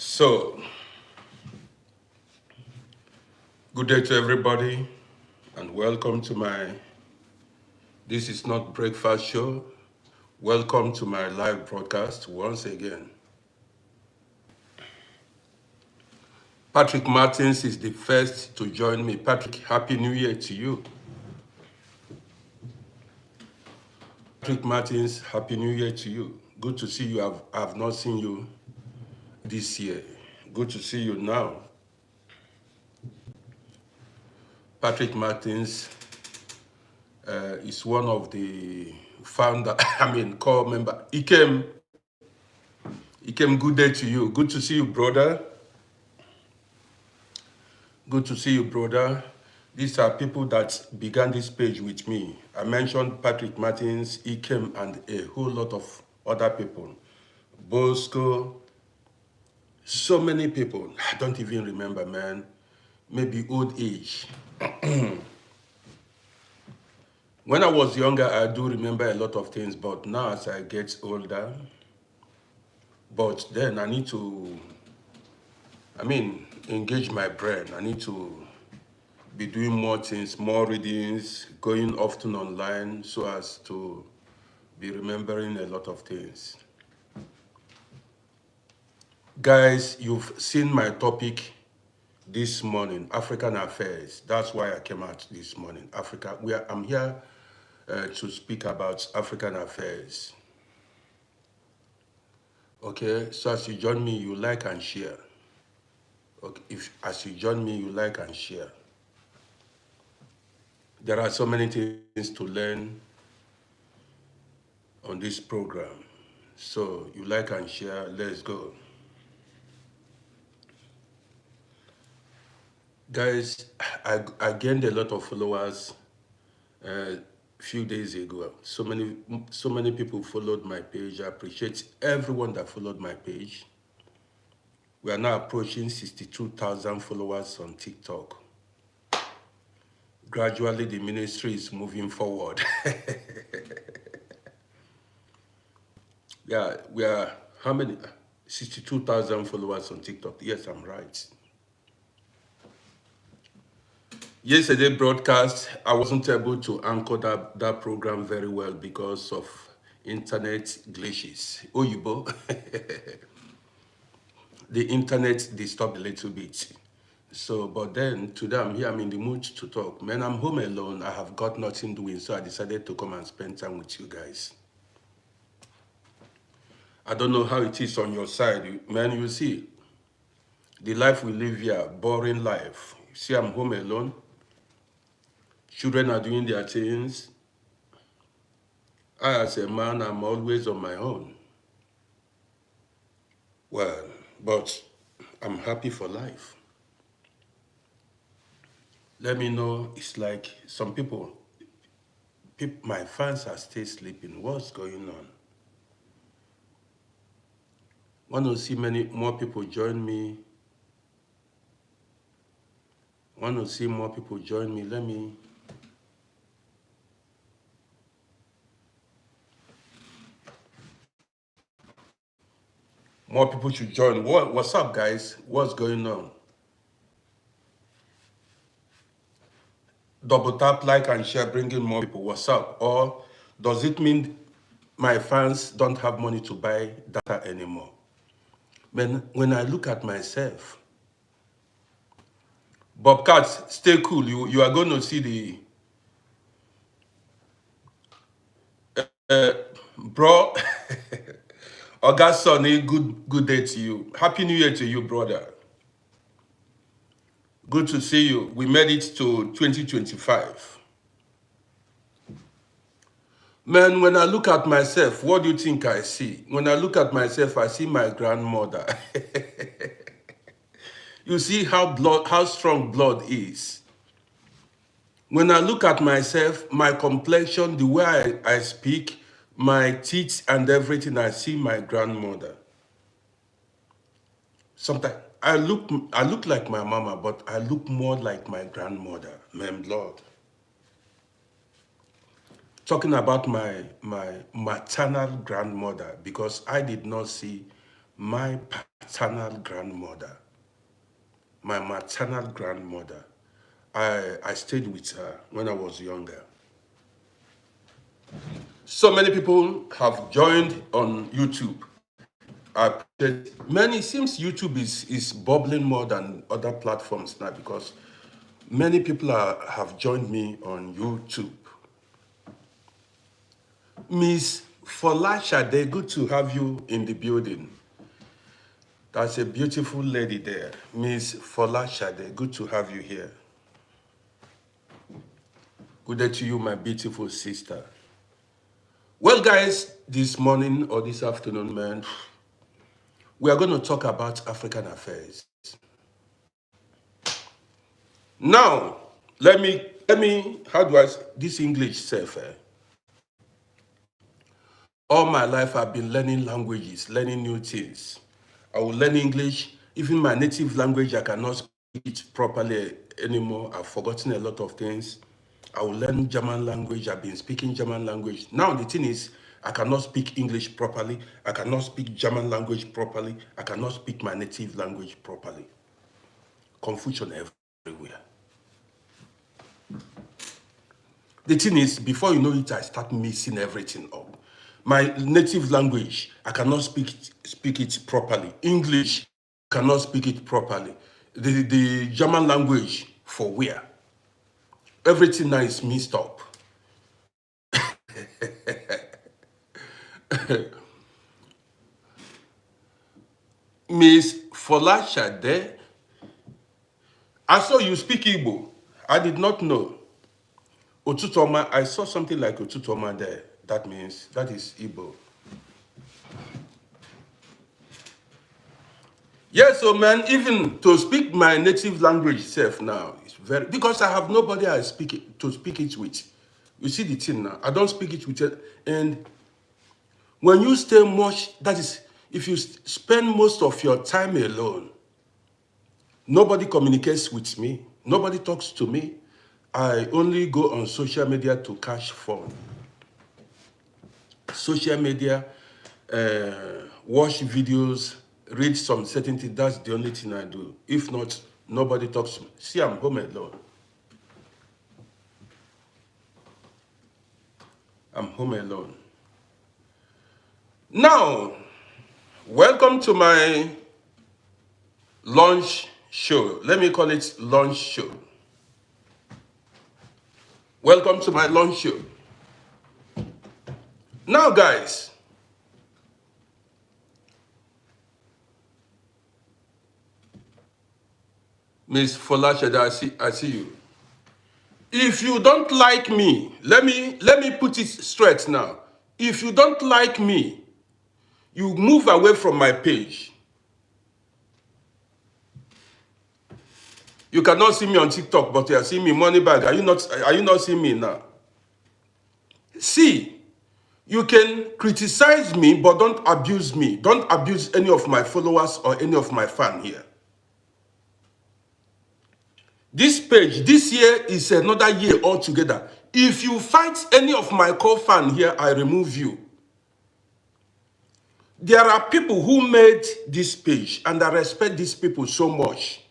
So, good day to everybody, and welcome to my This Is Not Breakfast show. Welcome to my live broadcast once again. Patrick Martins is the first to join me. Patrick, Happy New Year to you. Patrick Martins, Happy New Year to you. Good to see you. I've not seen you this year. Good to see you now. Patrick Martins is one of the founder, core member. He came good day to you. Good to see you, brother. Good to see you, brother. These are people that began this page with me. I mentioned Patrick Martins, Ikem, and a whole lot of other people. Bosco, so many people. I don't even remember, man. Maybe old age. When I was younger, I do remember a lot of things, but now as I get older, but then I need to, engage my brain. I need to be doing more things, more readings, going often online so as to be remembering a lot of things. Guys, you've seen my topic this morning, African affairs. That's why I came out this morning, Africa. I'm here to speak about African affairs. Okay, so as you join me, you like and share. Okay, as you join me, you like and share. There are so many things to learn on this program. So you like and share, let's go. Guys, I gained a lot of followers a few days ago. So many people followed my page. I appreciate everyone that followed my page. We are now approaching 62,000 followers on TikTok. Gradually, the ministry is moving forward. Yeah, we are, how many? 62,000 followers on TikTok. Yes, I'm right. Yesterday broadcast, I wasn't able to anchor that program very well because of internet glitches. Oyibo, the internet disturbed a little bit. So, but then today I'm here, I'm in the mood to talk. Man, I'm home alone. I have got nothing doing, so I decided to come and spend time with you guys. I don't know how it is on your side. Man, you see, the life we live here, boring life. You see, I'm home alone. Children are doing their things. I, as a man, I'm always on my own. Well, but I'm happy for life. Let me know, it's like some people, my fans are still sleeping. What's going on? Want to see many more people join me? Want to see more people join me? Let me. More people should join. What's up, guys? What's going on? Double tap, like, and share, bringing more people. What's up? Or does it mean my fans don't have money to buy data anymore? When I look at myself, Bobcat, stay cool. You are going to see the bro. Oga Sonny, good day to you. Happy New Year to you, brother. Good to see you. We made it to 2025. Man, when I look at myself, what do you think I see? When I look at myself, I see my grandmother. You see how strong blood is. When I look at myself, my complexion, the way I speak, my teeth and everything, I see my grandmother. Sometimes I look like my mama, but I look more like my grandmother, man, Lord. Talking about my maternal grandmother, because I did not see my paternal grandmother, my maternal grandmother. I stayed with her when I was younger. So many people have joined on YouTube. Many seems YouTube is bubbling more than other platforms now because many people have joined me on YouTube. Miss Folashade, good to have you in the building. That's a beautiful lady there. Miss Folashade, good to have you here. Good day to you, my beautiful sister. Well, guys, this morning or this afternoon, man, we are going to talk about African affairs. Now, let me, how do I, this English self, all my life I've been learning languages, learning new things. I will learn English, even my native language, I cannot speak it properly anymore. I've forgotten a lot of things. I will learn German language. I've been speaking German language. Now the thing is, I cannot speak English properly. I cannot speak German language properly. I cannot speak my native language properly. Confusion everywhere. The thing is, before you know it, I start mixing everything up. My native language, I cannot speak it properly. English, cannot speak it properly. The German language, for where? Everything now is mixed up. Miss Folashade, I saw you speak Igbo. I did not know. Otutoma, I saw something like Otutoma there. That means, that is Igbo. Yes, so man, even to speak my native language self now is very, because I have nobody I speak it, to speak it with. You see the thing now, I don't speak it with it. And when you stay much, that is, if you spend most of your time alone, nobody communicates with me, nobody talks to me. I only go on social media to catch fun. Social media, watch videos, read some certain things. That's the only thing I do. If not, nobody talks to me. See, I'm home alone. I'm home alone. Now, welcome to my launch show. Let me call it launch show. Welcome to my launch show. Now, guys, Miss Folashade, I see you. If you don't like me, let me put it straight now. If you don't like me, you move away from my page. You cannot see me on TikTok, but you are seeing me money bag. Are you not seeing me now? See, you can criticize me, but don't abuse me. Don't abuse any of my followers or any of my fans here. This page, this year is another year altogether. If you fight any of my core fans here, I remove you. There are people who made this page, and I respect these people so much.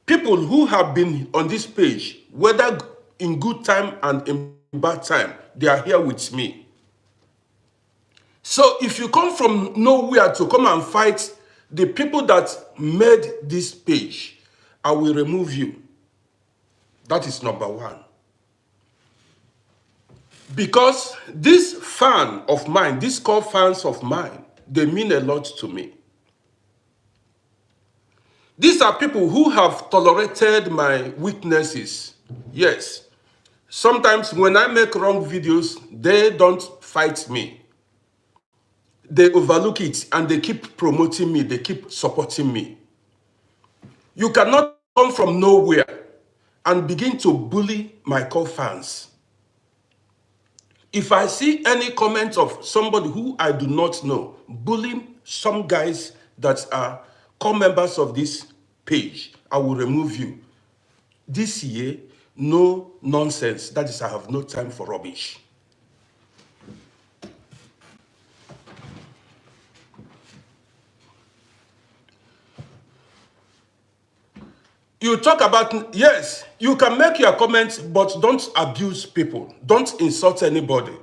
People who have been on this page, whether in good time and in bad time, they are here with me. So if you come from nowhere to come and fight the people that made this page, I will remove you. That is number one. Because this fan of mine, these core fans of mine, they mean a lot to me. These are people who have tolerated my weaknesses. Yes. Sometimes when I make wrong videos, they don't fight me. They overlook it and they keep promoting me. They keep supporting me. You cannot come from nowhere and begin to bully my core fans. If I see any comment of somebody who I do not know bullying some guys that are core members of this page, I will remove you. This year, no nonsense. That is, I have no time for rubbish. You talk about, yes, you can make your comments, but don't abuse people. Don't insult anybody.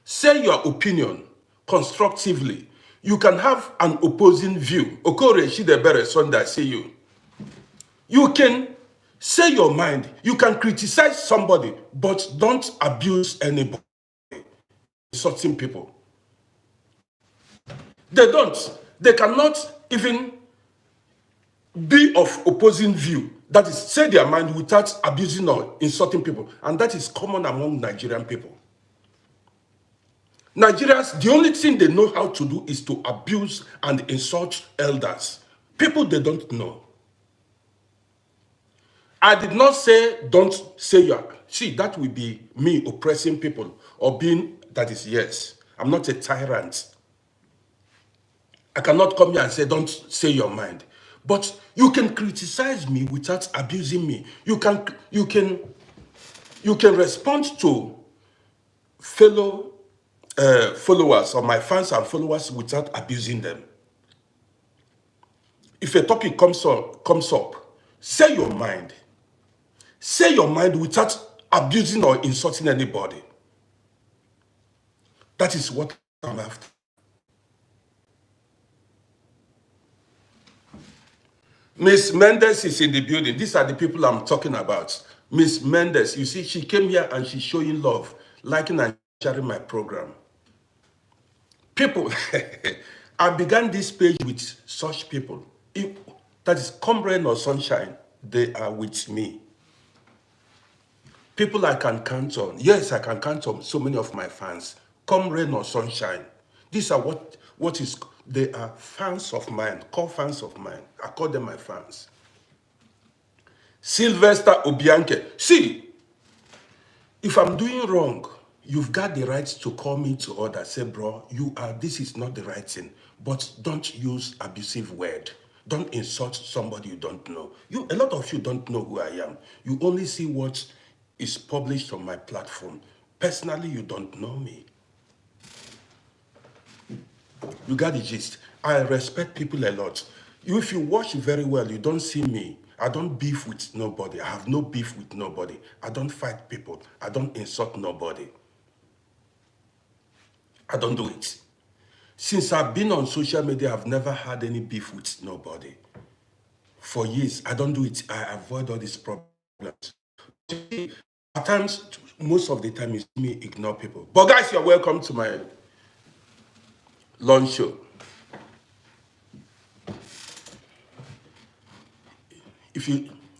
Say your opinion constructively. You can have an opposing view. Okore Shidebere Sunday, I see you. You can say your mind. You can criticize somebody, but don't abuse anybody. Insulting people. They don't. They cannot even be of opposing view. That is, say their mind without abusing or insulting people. And that is common among Nigerian people. Nigerians, the only thing they know how to do is to abuse and insult elders. People they don't know. I did not say don't say your... See, that will be me oppressing people or being... That is, yes. I'm not a tyrant. I cannot come here and say don't say your mind. But you can criticize me without abusing me. You can respond to fellow followers or my fans and followers without abusing them. If a topic comes up, say your mind. Say your mind without abusing or insulting anybody. That is what I'm after. Miss Mendes is in the building. These are the people I'm talking about. Miss Mendes, you see, she came here and she's showing love, liking and sharing my program. People, I began this page with such people. That is, come rain or sunshine, they are with me. People I can count on. Yes, I can count on so many of my fans. Come rain or sunshine. These are what is, they are fans of mine, call fans of mine. I call them my fans. Sylvester Obianke. See, if I'm doing wrong, you've got the right to call me to order. Say, bro, this is not the right thing. But don't use abusive word. Don't insult somebody you don't know. A lot of you don't know who I am. You only see what is published on my platform. Personally, you don't know me. You got the gist. I respect people a lot. If you watch very well, you don't see me. I don't beef with nobody. I have no beef with nobody. I don't fight people. I don't insult nobody. I don't do it. Since I've been on social media, I've never had any beef with nobody. For years, I don't do it. I avoid all these problems. At times, most of the time, it's me ignore people. But guys, you're welcome to my lunch show.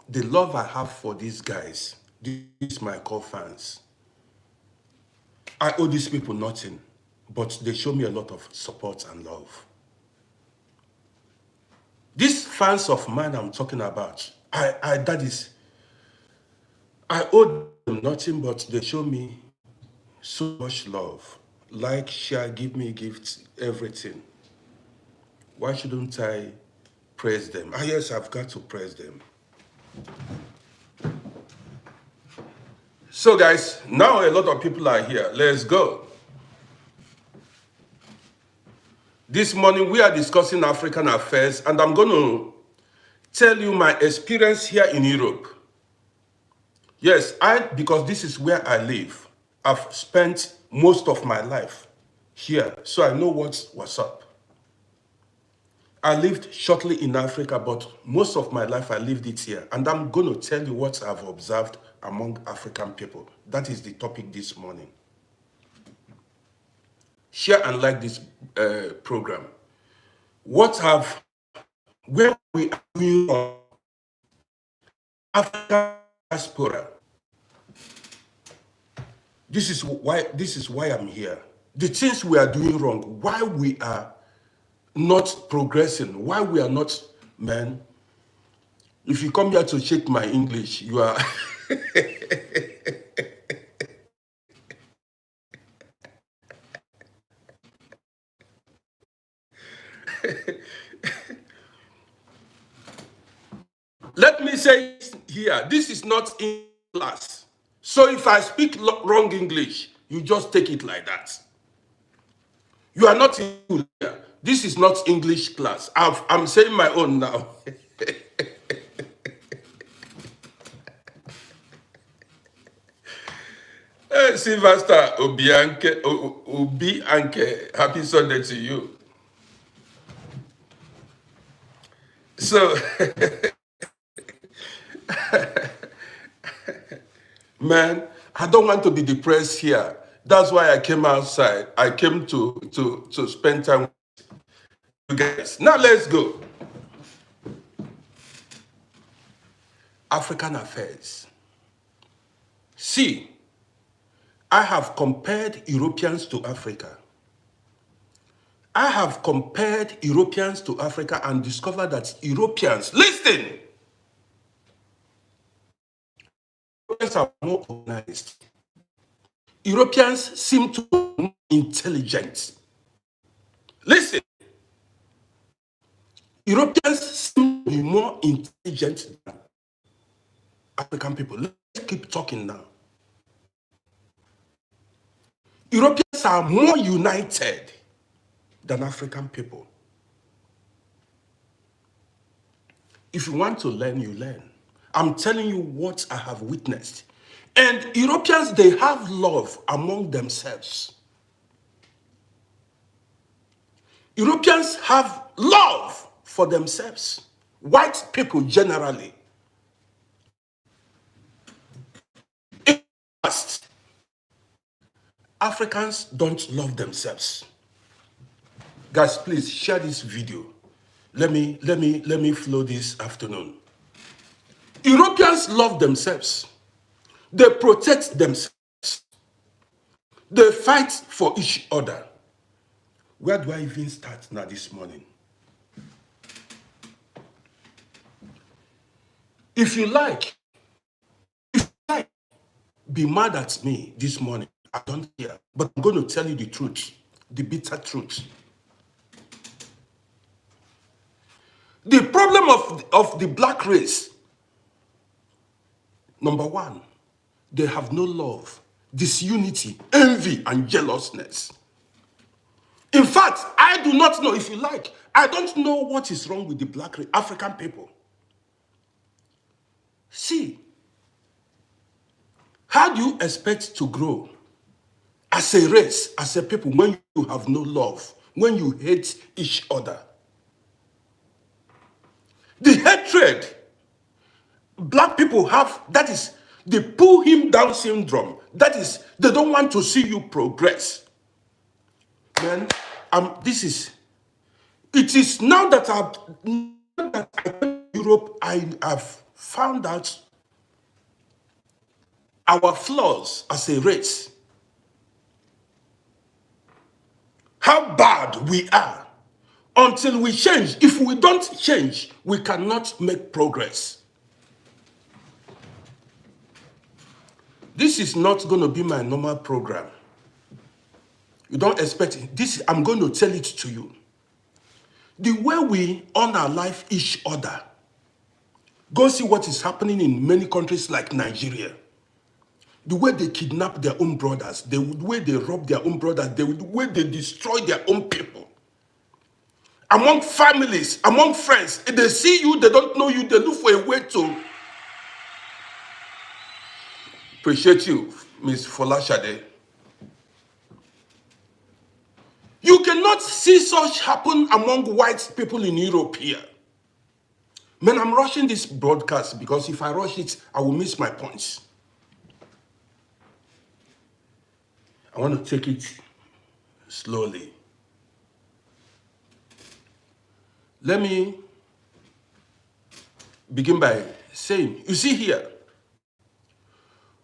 The love I have for these guys, these my core fans, I owe these people nothing, but they show me a lot of support and love. These fans of mine I'm talking about, I owe them nothing, but they show me so much love. Like, share, give me gifts, everything. Why shouldn't I praise them? Yes, I've got to praise them. So guys, now a lot of people are here. Let's go. This morning we are discussing African affairs, and I'm going to tell you my experience here in Europe. Yes, because this is where I live. I've spent most of my life here, so I know what's up. I lived shortly in Africa, but most of my life I lived it here. And I'm going to tell you what I've observed among African people. That is the topic this morning. Share and like this program. Where we are doing on African diaspora. This is why I'm here. The things we are doing wrong, why we are not progressing, why we are not, man. If you come here to check my English, you are... Let me say here, this is not in class. So if I speak wrong English, you just take it like that. You are not in school here. This is not English class. I'm saying my own now. Sylvester Obianke, happy Sunday to you. So, man, I don't want to be depressed here. That's why I came outside. I came to spend time with you guys. Now let's go. African affairs. See, I have compared Europeans to Africa. I have compared Europeans to Africa and discovered that Europeans, listen, Europeans are more organized. Europeans seem to be more intelligent. Listen, Europeans seem to be more intelligent than African people. Let's keep talking now. Europeans are more united than African people. If you want to learn, you learn. I'm telling you what I have witnessed. And Europeans, they have love among themselves. Europeans have love for themselves. White people generally. In the past, Africans don't love themselves. Guys, please share this video. Let me flow this afternoon. Europeans love themselves. They protect themselves. They fight for each other. Where do I even start now this morning? If you like, be mad at me this morning. I don't care. But I'm going to tell you the truth, the bitter truth. The problem of the black race, number one, they have no love, disunity, envy, and jealousness. In fact, I do not know, if you like, I don't know what is wrong with the black race, African people. See, how do you expect to grow as a race, as a people, when you have no love, when you hate each other? The hatred black people have, that is the pull him down syndrome. That is, they don't want to see you progress. Man, it is now that I went to Europe, I have found out our flaws as a race. How bad we are. Until we change. If we don't change, we cannot make progress. This is not going to be my normal program. You don't expect it. This, I'm going to tell it to you. The way we honor life each other. Go see what is happening in many countries like Nigeria. The way they kidnap their own brothers, the way they rob their own brothers, the way they destroy their own people. Among families, among friends, if they see you, they don't know you, they look for a way to appreciate you, Miss Folashade. You cannot see such happen among white people in Europe here. Man, I'm rushing this broadcast because if I rush it, I will miss my points. I want to take it slowly. Let me begin by saying, you see here,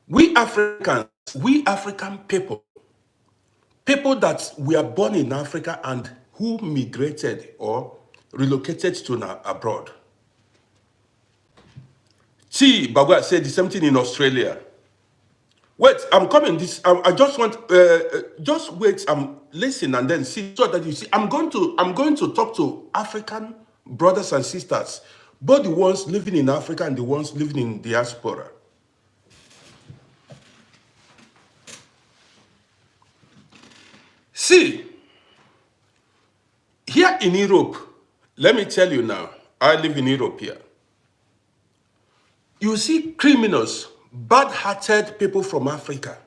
we Africans, we African people that were born in Africa and who migrated or relocated to abroad. See, Bagua said the same thing in Australia. Wait, I'm coming. I just want, just wait. Listen and then see so that you see. I'm going to talk to African brothers and sisters, both the ones living in Africa and the ones living in diaspora. See, here in Europe, let me tell you now, I live in Europe here. You see criminals, bad-hearted people from Africa.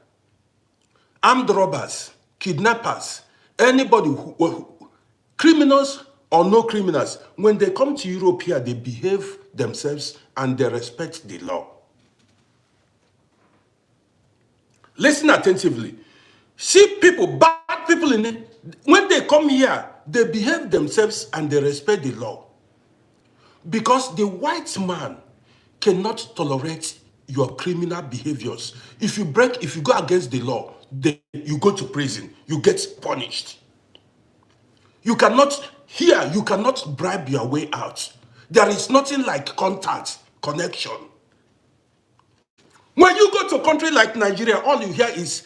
armed robbers, kidnappers, anybody criminals or no criminals, when they come to Europe here, they behave themselves and they respect the law. Listen attentively. See people, bad people in it, when they come here, they behave themselves and they respect the law. Because the white man cannot tolerate your criminal behaviors. If you go against the law, you go to prison, you get punished. You cannot bribe your way out. There is nothing like contact, connection. When you go to a country like Nigeria, all you hear is,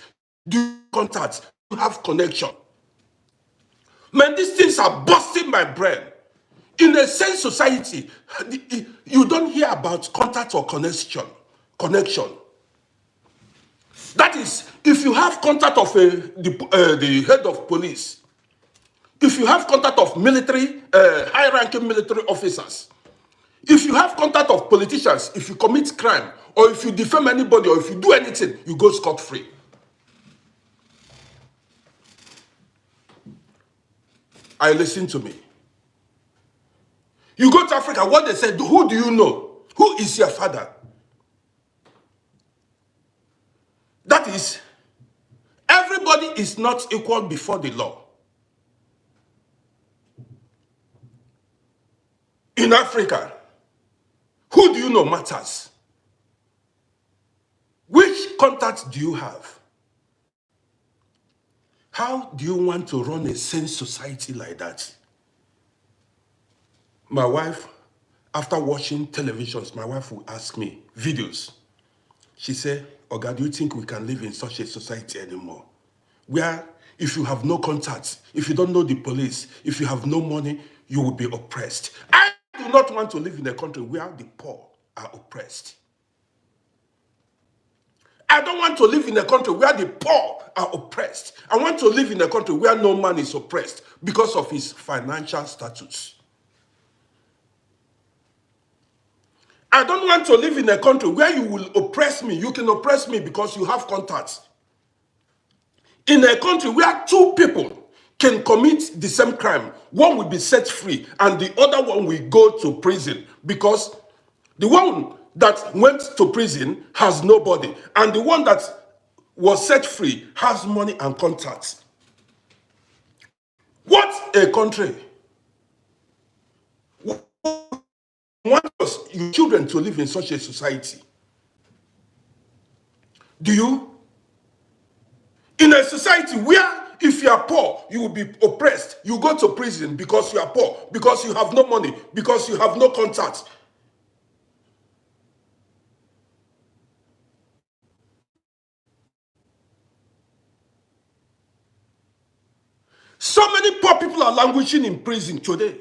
do you contact, you have connection. Man, these things are busting my brain. In a sense society, you don't hear about contact or connection. That is, if you have contact of the head of police, if you have contact of military, high-ranking military officers, if you have contact of politicians, if you commit crime, or if you defame anybody, or if you do anything, you go scot-free. Listen to me. You go to Africa, what they say, who do you know? Who is your father? That is, everybody is not equal before the law. In Africa, who do you know matters? Which contacts do you have? How do you want to run a sane society like that? My wife, after watching televisions, my wife will ask me, videos. She said, Oga, do you think we can live in such a society anymore? Where if you have no contacts, if you don't know the police, if you have no money, you will be oppressed. I do not want to live in a country where the poor are oppressed. I don't want to live in a country where the poor are oppressed. I want to live in a country where no man is oppressed because of his financial status. I don't want to live in a country where you will oppress me. You can oppress me because you have contacts. In a country where two people can commit the same crime, one will be set free and the other one will go to prison because the one that went to prison has nobody and the one that was set free has money and contacts. What a country! Want your children to live in such a society? Do you? In a society where if you are poor, you will be oppressed. You go to prison because you are poor, because you have no money, because you have no contacts. So many poor people are languishing in prison today.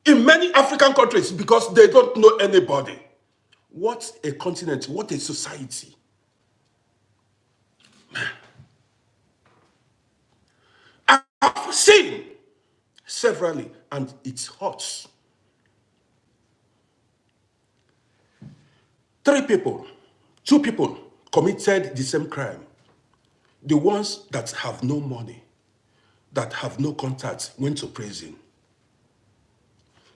In many African countries because they don't know anybody. What a continent, what a society. Man. I've seen severally and it hurts. 2 people committed the same crime. The ones that have no money, that have no contacts, went to prison.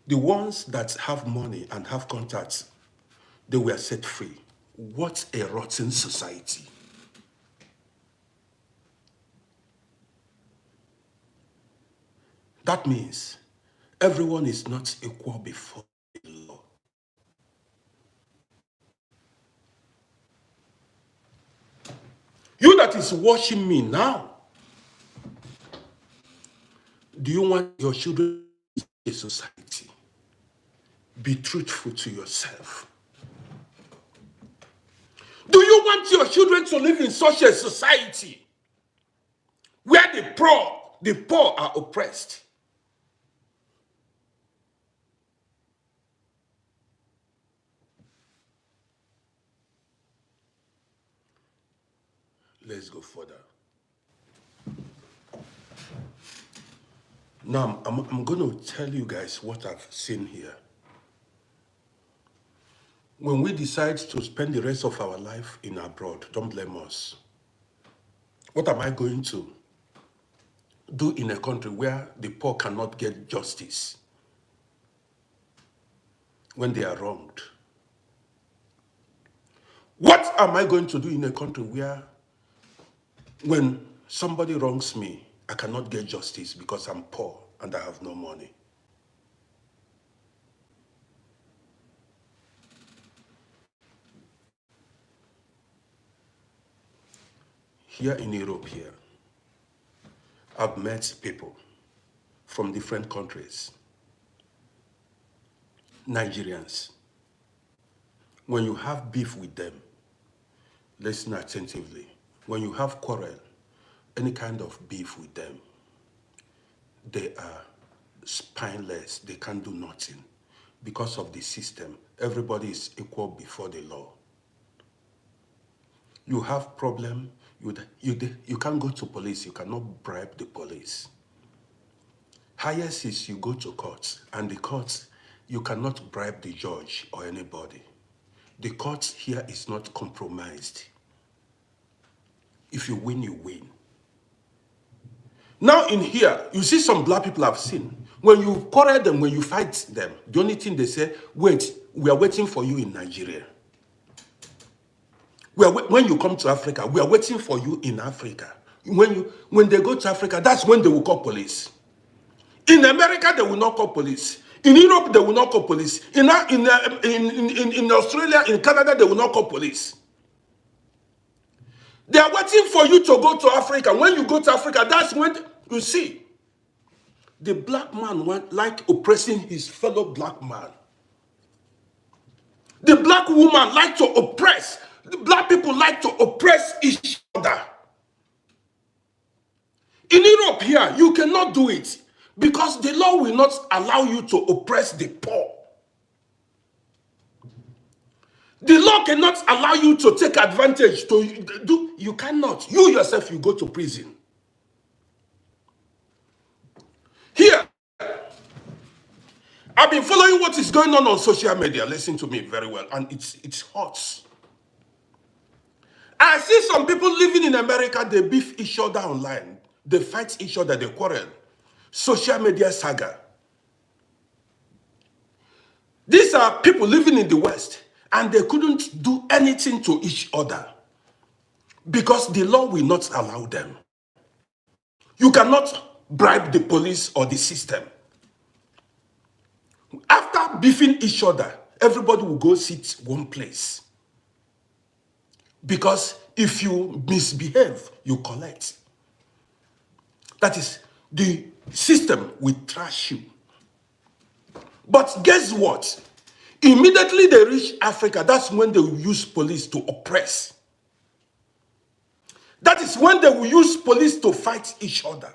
The ones that have money and have contacts, they were set free. What a rotten society. That means everyone is not equal before the law. You that is watching me now, do you want your children in a society? Be truthful to yourself. Do you want your children to live in such a society where the poor are oppressed? Let's go further. Now, I'm going to tell you guys what I've seen here. When we decide to spend the rest of our life in abroad, don't blame us. What am I going to do in a country where the poor cannot get justice when they are wronged? What am I going to do in a country where when somebody wrongs me, I cannot get justice because I'm poor and I have no money? Here in Europe here, I've met people from different countries, Nigerians. When you have beef with them, listen attentively. When you have quarrel, any kind of beef with them, they are spineless. They can't do nothing. Because of the system, everybody is equal before the law. You have problem, you can't go to police, you cannot bribe the police. Highest is you go to court, and the court, you cannot bribe the judge or anybody. The court here is not compromised. If you win, you win. Now in here, you see some black people I've seen. When you quarrel them, when you fight them, the only thing they say, wait, we are waiting for you in Nigeria. When you come to Africa, we are waiting for you in Africa. When they go to Africa, that's when they will call police. In America, they will not call police. In Europe, they will not call police. In Australia, in Canada, they will not call police. They are waiting for you to go to Africa. When you go to Africa, that's when you see the black man like oppressing his fellow black man. The black woman like to oppress. The black people like to oppress each other. In Europe here, you cannot do it because the law will not allow you to oppress the poor. The law cannot allow you to take advantage to do. You cannot. You yourself, you go to prison. Here, I've been following what is going on social media. Listen to me very well, and it's hot. I see some people living in America, they beef each other online. They fight each other, they quarrel. Social media saga. These are people living in the West, and they couldn't do anything to each other because the law will not allow them. You cannot bribe the police or the system. After beefing each other, everybody will go sit one place. Because if you misbehave, you collect. That is, the system will trash you. But guess what? Immediately they reach Africa, that's when they will use police to oppress. That is when they will use police to fight each other.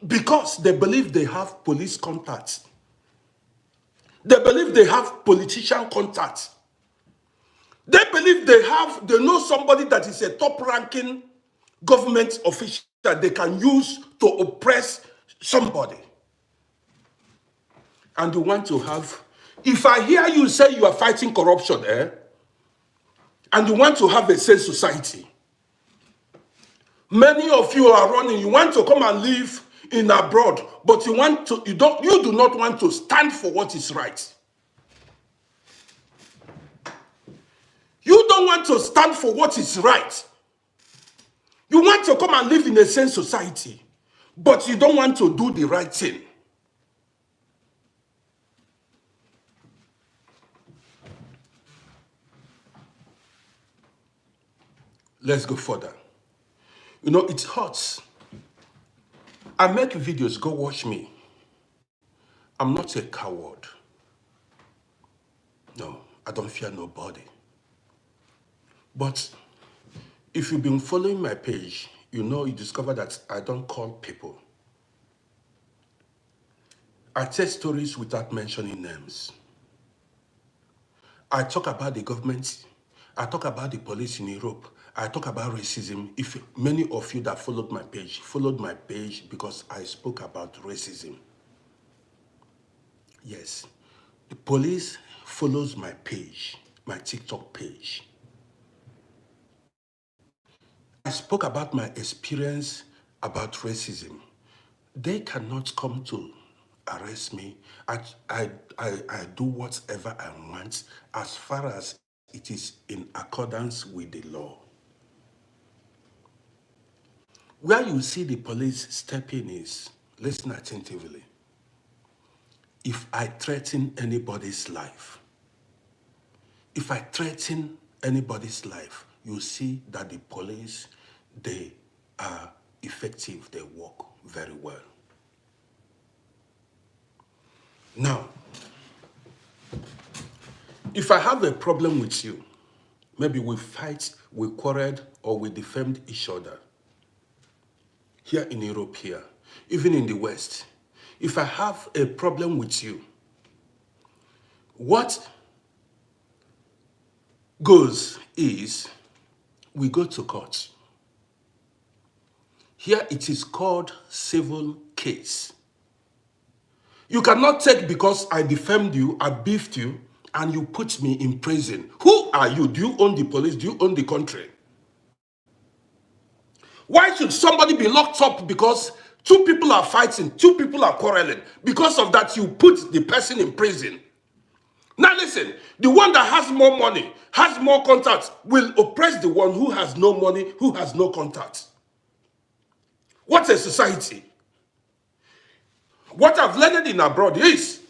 Because they believe they have police contacts. They believe they have politician contacts. They believe they know somebody that is a top-ranking government official that they can use to oppress somebody. And you want to have, if I hear you say you are fighting corruption, and you want to have a safe society, many of you are running, you want to come and live in abroad, but you do not want to stand for what is right. You don't want to stand for what is right. You want to come and live in a sane society, but you don't want to do the right thing. Let's go further. You know, it hurts. I make videos, go watch me. I'm not a coward. No, I don't fear nobody. But if you've been following my page, you discover that I don't call people. I tell stories without mentioning names. I talk about the government. I talk about the police in Europe. I talk about racism. If many of you that followed my page because I spoke about racism. Yes, the police follows my page, my TikTok page. I spoke about my experience about racism. They cannot come to arrest me. I do whatever I want as far as it is in accordance with the law. Where you see the police step in is, listen attentively, if I threaten anybody's life, if I threaten anybody's life, you see that the police, they are effective, they work very well. Now, if I have a problem with you, maybe we fight, we quarreled, or we defamed each other, here in Europe here, even in the West, if I have a problem with you, what goes is we go to court. Here it is called civil case. You cannot take because I defamed you, I beefed you, and you put me in prison. Who are you? Do you own the police? Do you own the country? Why should somebody be locked up because two people are fighting, two people are quarreling? Because of that, you put the person in prison. Now listen, the one that has more money, has more contacts, will oppress the one who has no money, who has no contacts. What a society. What I've learned in abroad is,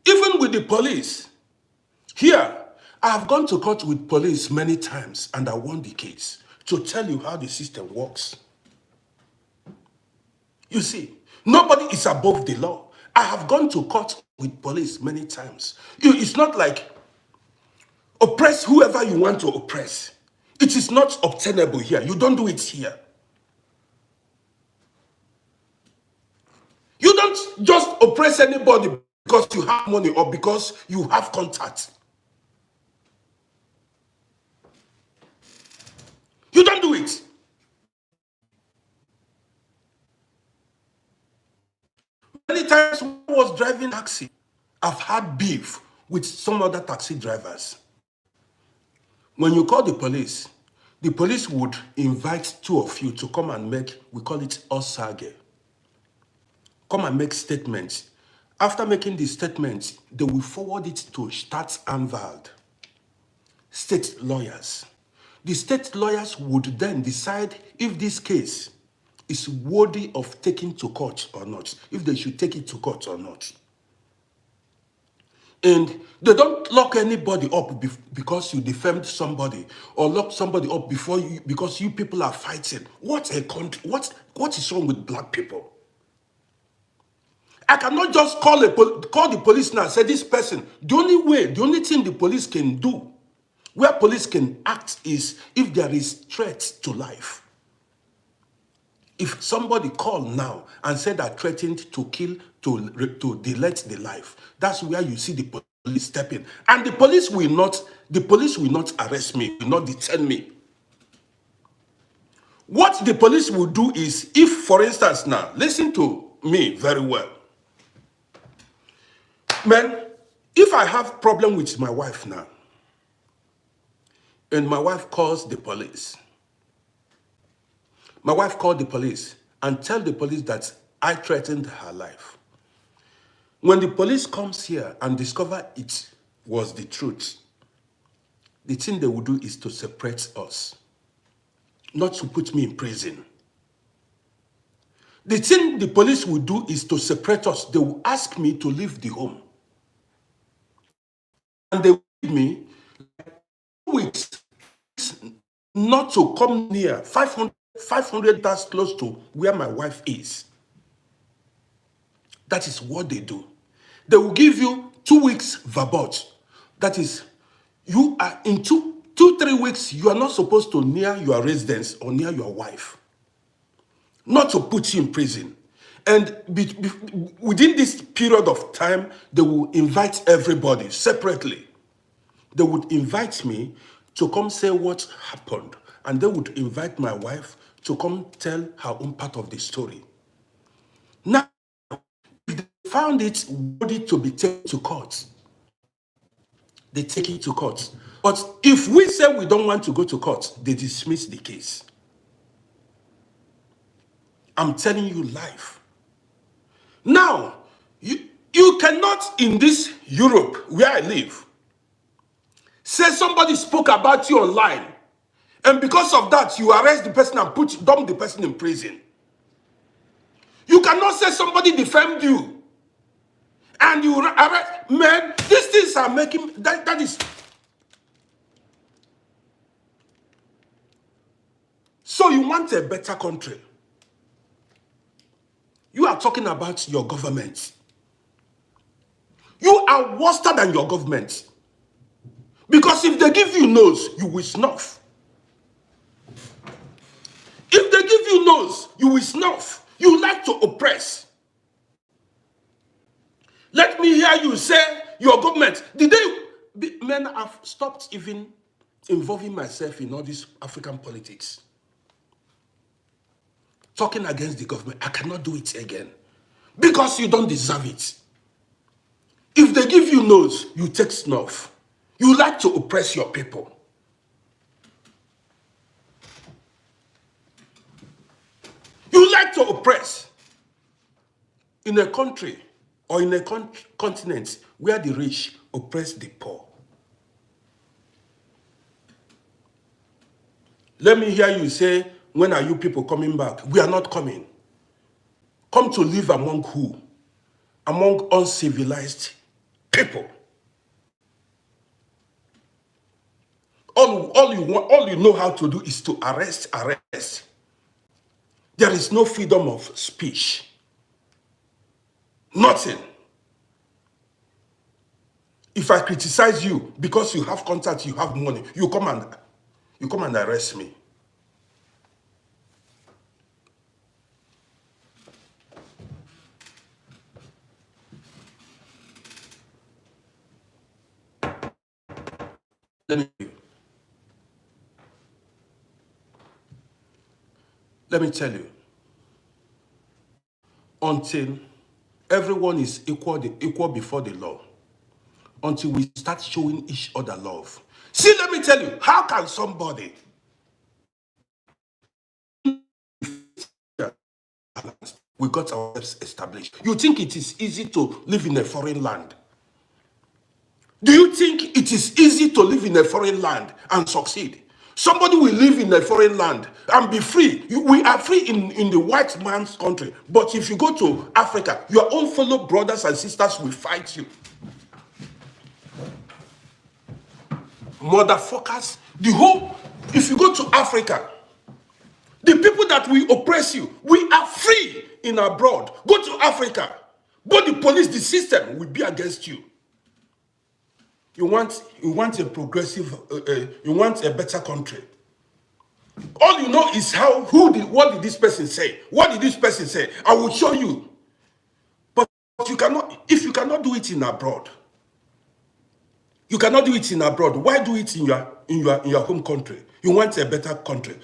even with the police, here, I have gone to court with police many times and I won the case to tell you how the system works. You see, nobody is above the law. I have gone to court with police many times. It's not like oppress whoever you want to oppress. It is not obtainable here. You don't do it here. You don't just oppress anybody because you have money or because you have contact. You don't do it. Many times when I was driving taxi, I've had beef with some other taxi drivers. When you call the police would invite two of you to come and make, we call it Osage. Come and make statements. After making the statements, they will forward it to Staatsanwalt, state lawyers. The state lawyers would then decide if this case is worthy of taking to court or not, if they should take it to court or not. And they don't lock anybody up because you defamed somebody or lock somebody up because you people are fighting. What a country! What is wrong with black people? I cannot just call the police now and say this person. The only thing the police can do, where police can act, is if there is threat to life. If somebody called now and said that threatened to kill, to delete the life, that's where you see the police step in. And the police will not arrest me, will not detain me. What the police will do is, if, for instance, now, listen to me very well. Man, if I have problem with my wife now, and my wife calls the police, my wife called the police and tell the police that I threatened her life. When the police comes here and discover it was the truth, the thing they will do is to separate us, not to put me in prison. The thing the police will do is to separate us. They will ask me to leave the home. And they will give me 2 weeks not to come near 500 meters close to where my wife is. That is what they do. They will give you 2 weeks verbot. That is, you are in 3 weeks, you are not supposed to near your residence or near your wife. Not to put you in prison. And within this period of time, they will invite everybody separately. They would invite me to come say what happened. And they would invite my wife to come tell her own part of the story. Now, if they found it worthy to be taken to court, they take it to court. But if we say we don't want to go to court, they dismiss the case. I'm telling you live. Now, you cannot in this Europe where I live say somebody spoke about you online, and because of that you arrest the person and dump the person in prison. You cannot say somebody defamed you and you arrest. Man, these things are making that is. So you want a better country. You are talking about your government. You are worse than your government. Because if they give you nose, you will snuff. If they give you nose, you will snuff. You like to oppress. Let me hear you say your government. Men, I've stopped even involving myself in all this African politics. Talking against the government. I cannot do it again. Because you don't deserve it. If they give you nose, you take snuff. You like to oppress your people. You like to oppress in a country or in a continent where the rich oppress the poor. Let me hear you say, when are you people coming back? We are not coming. Come to live among who? Among uncivilized people. All you know how to do is to arrest. There is no freedom of speech. Nothing. If I criticize you because you have contact, you have money, you come and arrest me. Let me tell you, until everyone is equal before the law, until we start showing each other love. See, let me tell you, how can somebody we got ourselves established? You think it is easy to live in a foreign land? Do you think it is easy to live in a foreign land and succeed? Somebody will live in a foreign land and be free. We are free in the white man's country. But if you go to Africa, your own fellow brothers and sisters will fight you. Motherfuckers. If you go to Africa, the people that will oppress you, we are free in abroad. Go to Africa. But the police, the system will be against you. You want a progressive, you want a better country. All you know is what did this person say? What did this person say? I will show you. But if you cannot do it in abroad, you cannot do it in abroad. Why do it in your home country? You want a better country.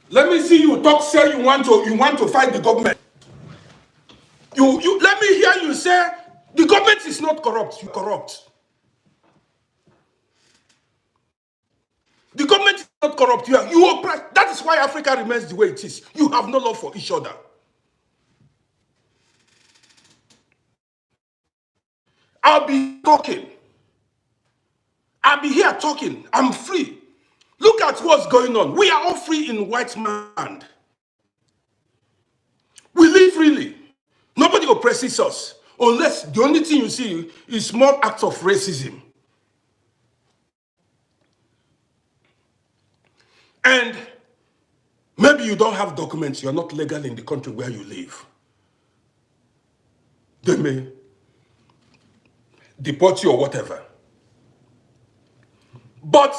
Let me see you talk. Say you want to fight the government. Let me hear you say the government is not corrupt. You're corrupt. The government is not corrupt. You oppress. That is why Africa remains the way it is. You have no love for each other. I'll be talking. I'll be here talking. I'm free. Look at what's going on. We are all free in white land. We live freely. Nobody oppresses us. Unless the only thing you see is small acts of racism. And maybe you don't have documents. You're not legal in the country where you live. They may deport you or whatever. But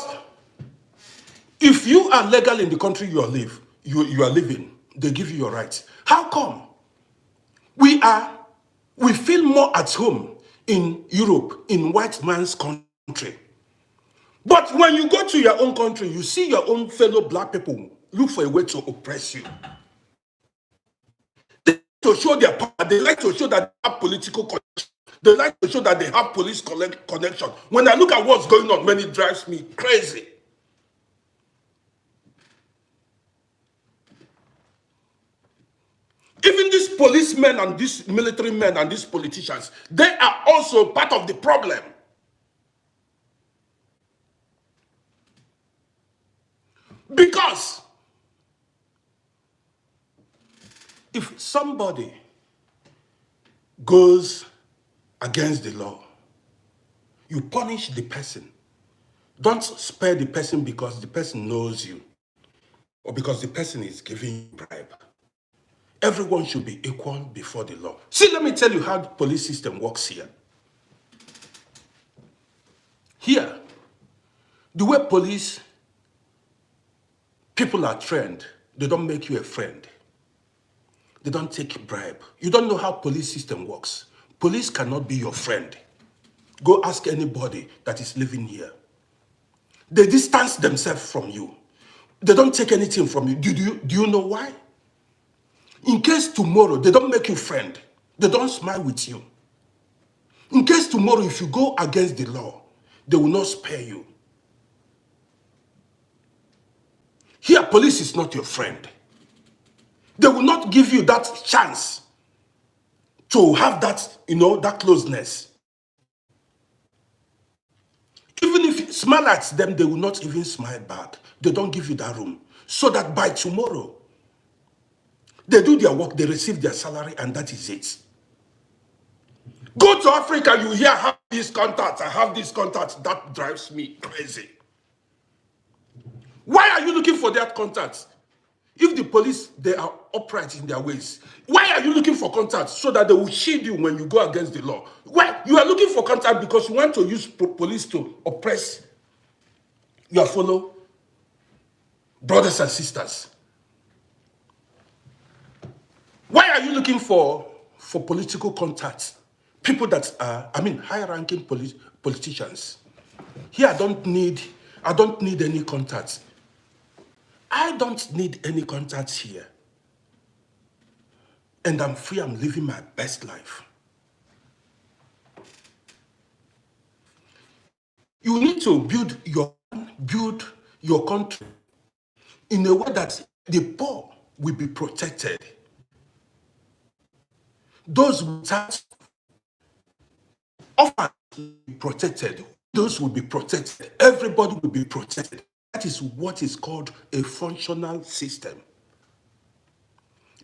if you are legal in the country you are living, they give you your rights. How come? We feel more at home in Europe, in white man's country. But when you go to your own country, you see your own fellow black people look for a way to oppress you. They like to show their power. They like to show that they have political connection. They like to show that they have police connection. When I look at what's going on, man, it drives me crazy. Even these policemen and these military men and these politicians, they are also part of the problem. Because if somebody goes against the law, you punish the person. Don't spare the person because the person knows you or because the person is giving you a bribe. Everyone should be equal before the law. See, let me tell you how the police system works here. Here, the way police people are trained, they don't make you a friend. They don't take a bribe. You don't know how police system works. Police cannot be your friend. Go ask anybody that is living here. They distance themselves from you. They don't take anything from you. Do you know why? In case tomorrow they don't make you friend, they don't smile with you. In case tomorrow if you go against the law, they will not spare you. Here, police is not your friend. They will not give you that chance to have that, that closeness. Even if you smile at them, they will not even smile back. They don't give you that room. So that by tomorrow, they do their work, they receive their salary, and that is it. Go to Africa, you hear, I have these contacts, I have these contacts. That drives me crazy. Why are you looking for that contacts? If the police, they are upright in their ways, why are you looking for contacts? So that they will shield you when you go against the law. Why? You are looking for contact because you want to use police to oppress your fellow brothers and sisters. Why are you looking for political contacts? People that are, high-ranking politicians. Here, I don't need any contacts. I don't need any contacts here. And I'm free, I'm living my best life. You need to build your country in a way that the poor will be protected. Those without orphans will be protected. Those will be protected. Everybody will be protected. That is what is called a functional system.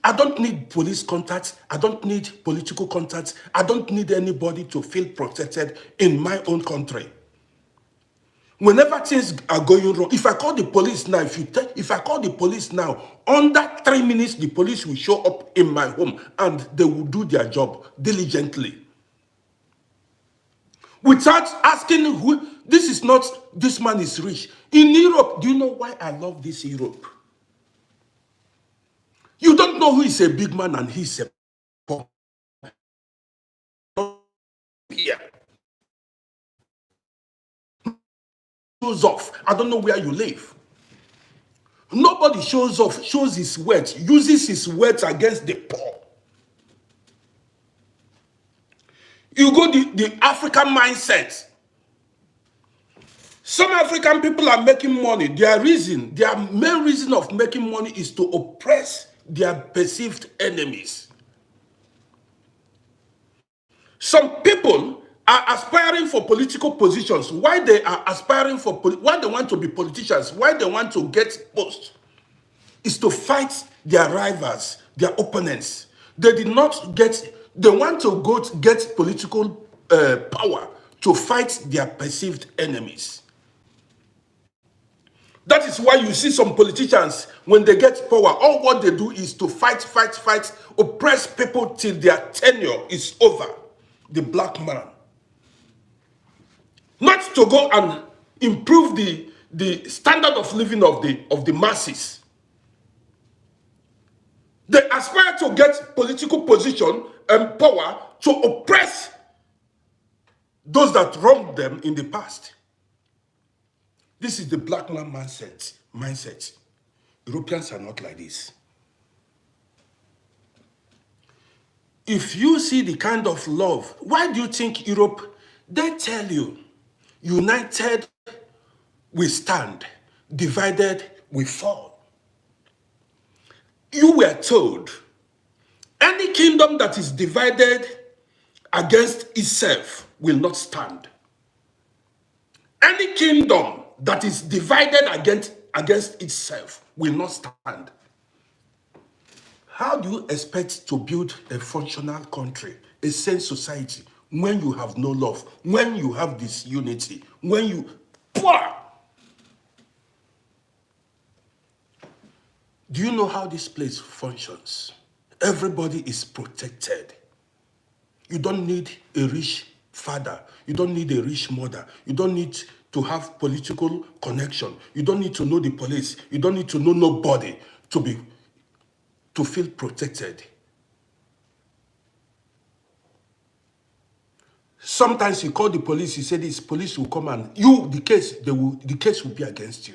I don't need police contacts. I don't need political contacts. I don't need anybody to feel protected in my own country. Whenever things are going wrong, if I call the police now, if I call the police now, under 3 minutes, the police will show up in my home and they will do their job diligently. Without asking who, this man is rich. In Europe, do you know why I love this Europe? You don't know who is a big man and he's a poor. Yeah. Shows off. I don't know where you live. Nobody shows off, shows his wealth, uses his wealth against the poor. You go the African mindset. Some African people are making money. Their main reason of making money is to oppress their perceived enemies. Some people are aspiring for political positions. Why they are aspiring for, why they want to be politicians, why they want to get posts, is to fight their rivals, their opponents. They want to go to get political power to fight their perceived enemies. That is why you see some politicians, when they get power, all what they do is to fight, oppress people till their tenure is over. The black man. Not to go and improve the standard of living of the masses. They aspire to get political position and power to oppress those that wronged them in the past. This is the black man mindset. Europeans are not like this. If you see the kind of love, why do you think Europe, they tell you, united we stand, divided we fall. You were told, any kingdom that is divided against itself will not stand. Any kingdom that is divided against itself will not stand. How do you expect to build a functional country, a sane society, when you have no love, when you have disunity, when you... Do you know how this place functions? Everybody is protected. You don't need a rich father. You don't need a rich mother. You don't need to have political connection. You don't need to know the police. You don't need to know nobody to feel protected. Sometimes you call the police, you say this police will come and the case will be against you.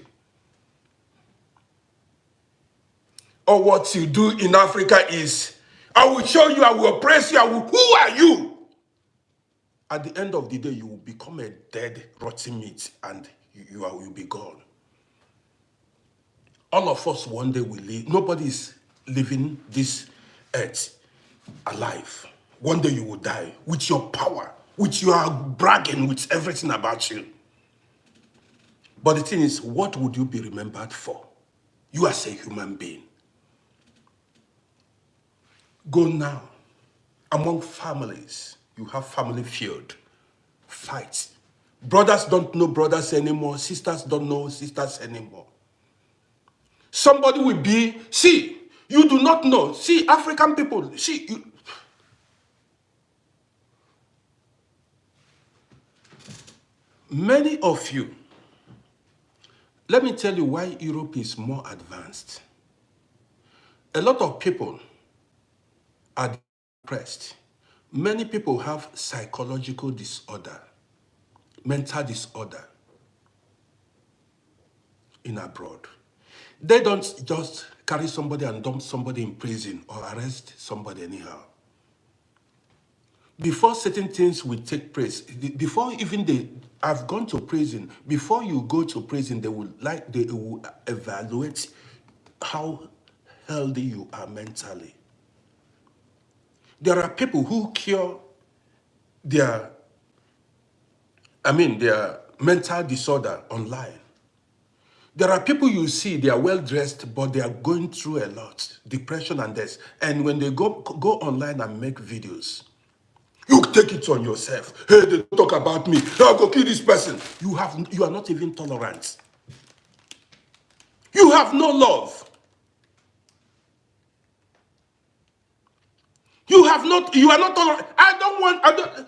Or what you do in Africa is, I will show you, I will oppress you, who are you? At the end of the day, you will become a dead, rotten meat and you'll be gone. All of us one day will leave. Nobody is living this earth alive. One day you will die with your power, with your bragging, with everything about you. But the thing is, what would you be remembered for? You as a human being. Go now. Among families, you have family feud, fights. Brothers don't know brothers anymore. Sisters don't know sisters anymore. Somebody will be, see, you do not know. See, African people, see, many of you, let me tell you why Europe is more advanced. A lot of people are depressed. Many people have psychological disorder, mental disorder in abroad. They don't just carry somebody and dump somebody in prison or arrest somebody anyhow. Before certain things will take place, before even they have gone to prison, before you go to prison, they will evaluate how healthy you are mentally. There are people who cure their mental disorder online. There are people you see, they are well-dressed, but they are going through a lot, depression and this. And when they go online and make videos, you take it on yourself. Hey, they talk about me. I'll go kill this person. You are not even tolerant. You have no love. You are not tolerant. I don't.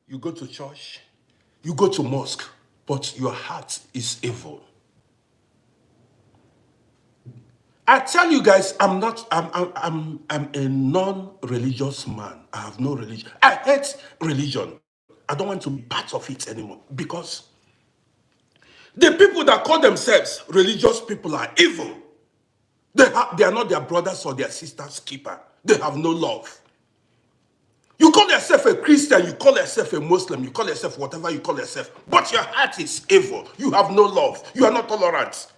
You go to church, you go to mosque, but your heart is evil. I tell you guys, I'm a non-religious man. I have no religion. I hate religion. I don't want to be part of it anymore because the people that call themselves religious people are evil. They are not their brothers or their sisters' keeper. They have no love. You call yourself a Christian, you call yourself a Muslim, you call yourself whatever you call yourself, but your heart is evil. You have no love. You are not tolerant.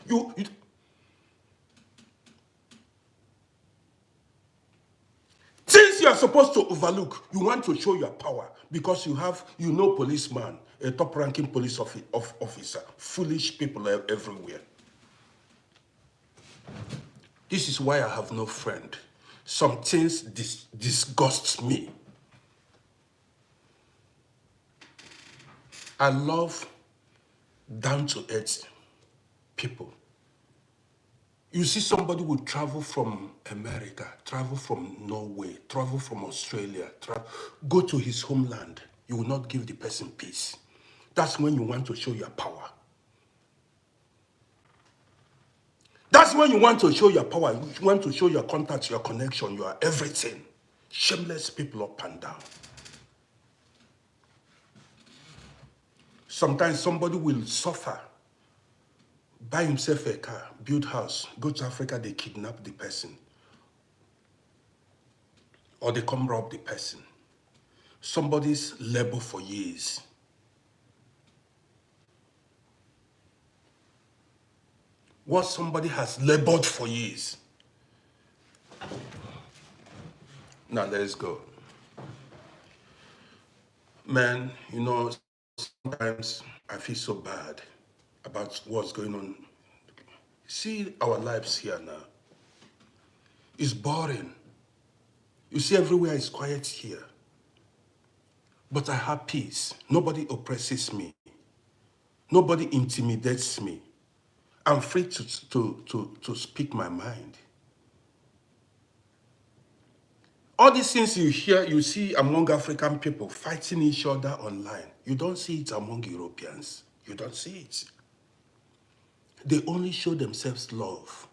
Things you are supposed to overlook, you want to show your power because you know policeman, a top-ranking police officer, foolish people everywhere. This is why I have no friend. Some things disgust me. I love down-to-earth people. You see somebody will travel from America, travel from Norway, travel from Australia, go to his homeland. You will not give the person peace. That's when you want to show your power. That's when you want to show your power, you want to show your contacts, your connection, your everything. Shameless people up and down. Sometimes somebody will suffer, buy himself a car, build house, go to Africa, they kidnap the person. Or they come rob the person. Somebody's labor for years. What somebody has labored for years. Now let's go. Man, you know, sometimes I feel so bad about what's going on. See our lives here now. It's boring. You see everywhere is quiet here. But I have peace. Nobody oppresses me. Nobody intimidates me. I'm free to speak my mind. All these things you hear, you see among African people fighting each other online. You don't see it among Europeans. You don't see it. They only show themselves love.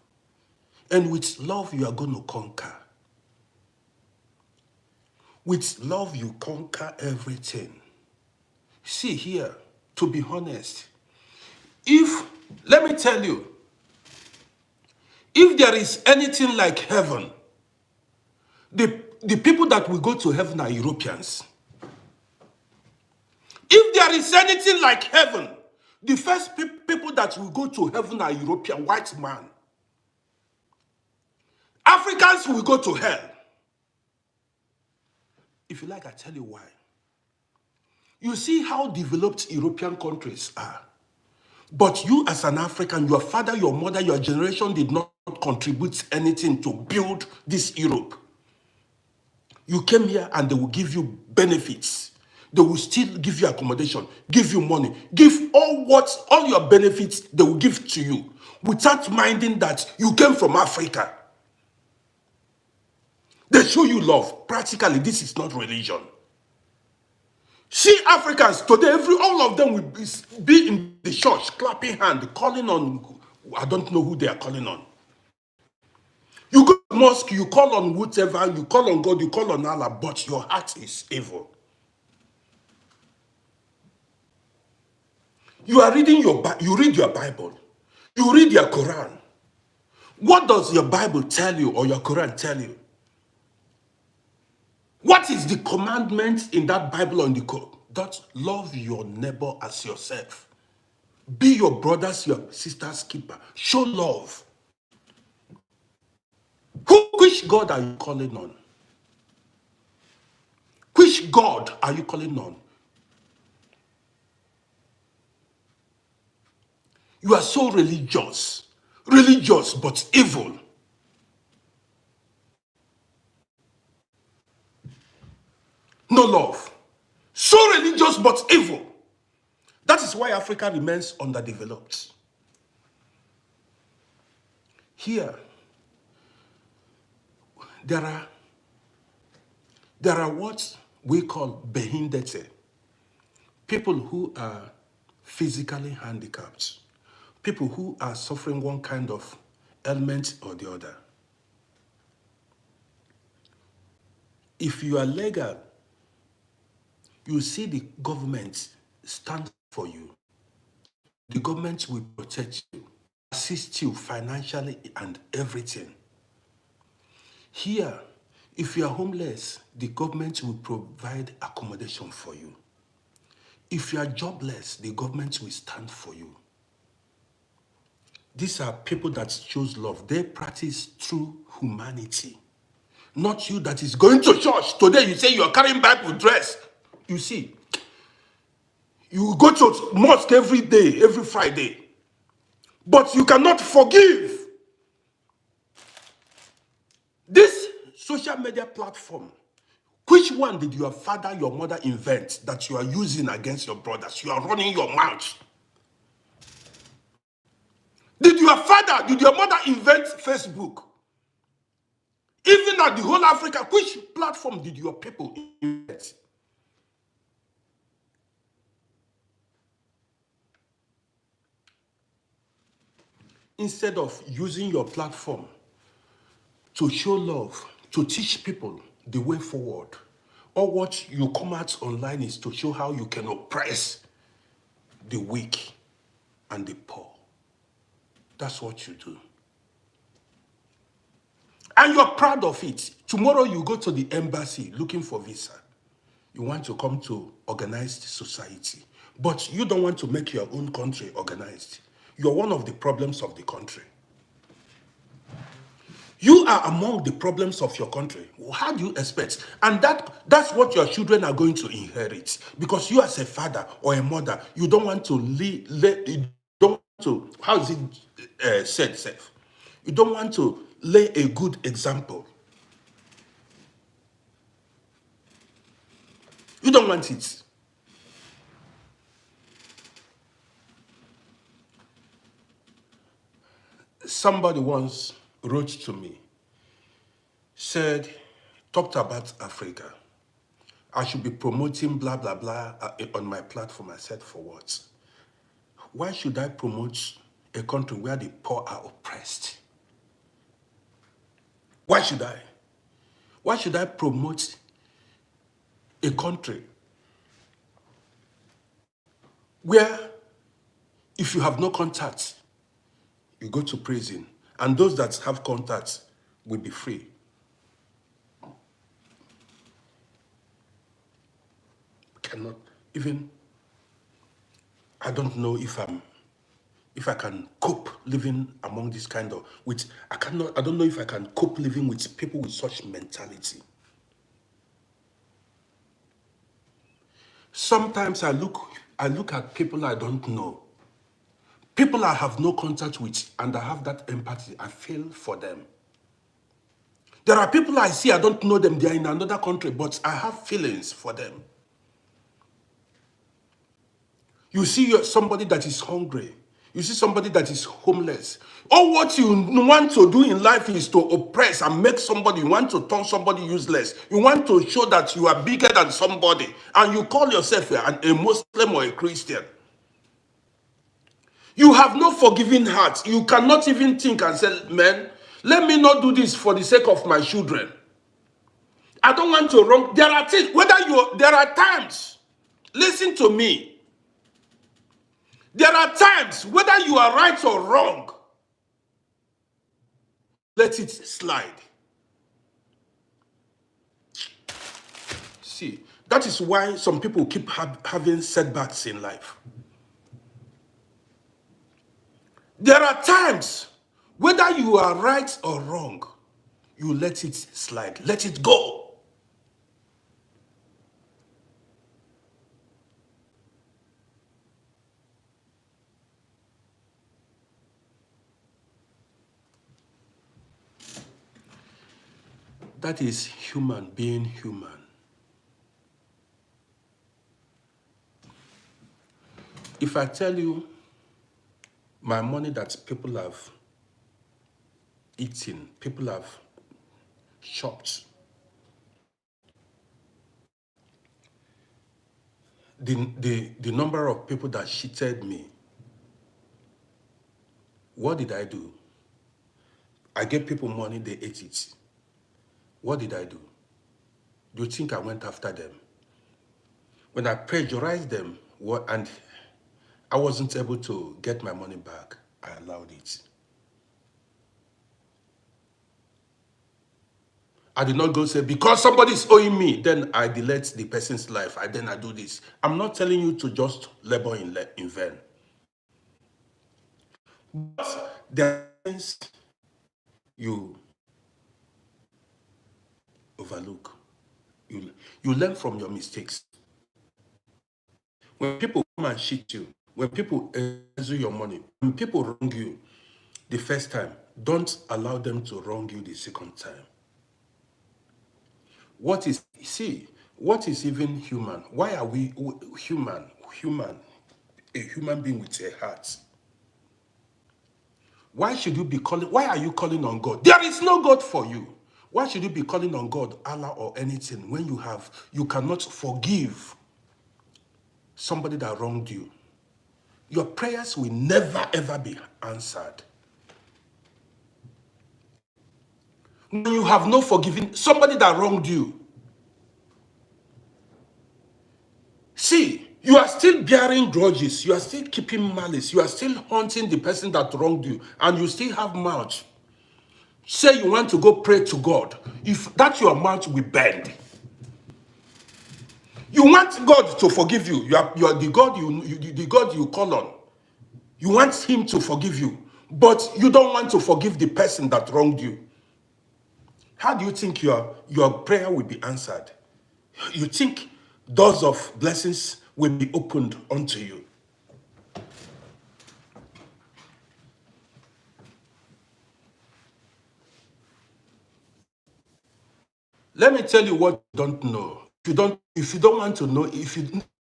And with love, you are going to conquer. With love, you conquer everything. See here, to be honest, let me tell you, if there is anything like heaven, the people that will go to heaven are Europeans. If there is anything like heaven, the first people that will go to heaven are European, white man. Africans will go to hell. If you like, I tell you why. You see how developed European countries are. But you as an African, your father, your mother, your generation did not contribute anything to build this Europe. You came here and they will give you benefits. They will still give you accommodation, give you money, give all your benefits they will give to you without minding that you came from Africa. They show you love. Practically, this is not religion. See Africans today, all of them will be in the church, clapping hands, calling on, I don't know who they are calling on. You go to mosque, you call on whatever, you call on God, you call on Allah, but your heart is evil. You are reading you read your Bible, you read your Quran. What does your Bible tell you or your Quran tell you? What is the commandment in that Bible on the code? That love your neighbor as yourself. Be your brother's, your sister's keeper. Show love. Which God are you calling on? Which God are you calling on? You are so religious but evil. No love. So religious but evil. That is why Africa remains underdeveloped. Here, there are what we call behindete, people who are physically handicapped, people who are suffering one kind of ailment or the other. If you are legal, you see the government stand for you. The government will protect you, assist you financially and everything. Here, if you are homeless, the government will provide accommodation for you. If you are jobless, the government will stand for you. These are people that choose love. They practice true humanity. Not you that is going to church. Today you say you are carrying Bible dress. You see, you go to mosque every day, every Friday. But you cannot forgive. This social media platform, which one did your father, your mother invent that you are using against your brothers? You are running your mouth. Did your father, did your mother invent Facebook? Even at the whole Africa, which platform did your people invent? instead of using your platform to show love, to teach people the way forward, all what you come out online is to show how you can oppress the weak and the poor. That's what you do. And you're proud of it. Tomorrow you go to the embassy looking for visa. You want to come to organized society, but you don't want to make your own country organized. You're one of the problems of the country. You are among the problems of your country. How do you expect? And that's what your children are going to inherit. Because you as a father or a mother, you don't want to you don't want to, how is it said, Seth? You don't want to lay a good example. You don't want it. Somebody once wrote to me, said, talked about Africa. I should be promoting blah, blah, blah on my platform. I said, for what? Why should I promote a country where the poor are oppressed? Why should I? Why should I promote a country where if you have no contact, you go to prison, and those that have contacts will be free? Cannot even, I don't know if I can cope living among this kind of, I don't know if I can cope living with people with such mentality. Sometimes I look at people I don't know, people I have no contact with, and I have that empathy. I feel for them. There are people I see, I don't know them, they are in another country, but I have feelings for them. You see somebody that is hungry. You see somebody that is homeless. All what you want to do in life is to oppress and make somebody, you want to turn somebody useless. You want to show that you are bigger than somebody. And you call yourself a Muslim or a Christian. You have no forgiving heart. You cannot even think and say, man, let me not do this for the sake of my children. I don't want to wrong. There are things, there are times, listen to me. There are times, whether you are right or wrong, let it slide. See, that is why some people keep having setbacks in life. There are times, whether you are right or wrong, you let it slide. Let it go. That is human being human. If I tell you my money that people have eaten, people have shopped, the number of people that cheated me, what did I do? I gave people money, they ate it. What did I do? Do you think I went after them? When I plagiarized them, and I wasn't able to get my money back, I allowed it. I did not go say, because somebody is owing me, then I delete the person's life, then I do this. I'm not telling you to just labor in vain. But there are things you overlook. You learn from your mistakes. When people come and cheat you, when people embezzle your money, when people wrong you the first time, don't allow them to wrong you the second time. What is even human? Why are we human? A human being with a heart. Why are you calling on God? There is no God for you. Why should you be calling on God, Allah, or anything when you cannot forgive somebody that wronged you? Your prayers will never ever be answered. When you have no forgiving, somebody that wronged you. See, you are still bearing grudges. You are still keeping malice. You are still haunting the person that wronged you. And you still have mouth. Say you want to go pray to God. If that your mouth will bend. You want God to forgive you. You are the God the God you call on. You want him to forgive you. But you don't want to forgive the person that wronged you. How do you think your prayer will be answered? You think doors of blessings will be opened unto you? Let me tell you what you don't know. If you don't want to know,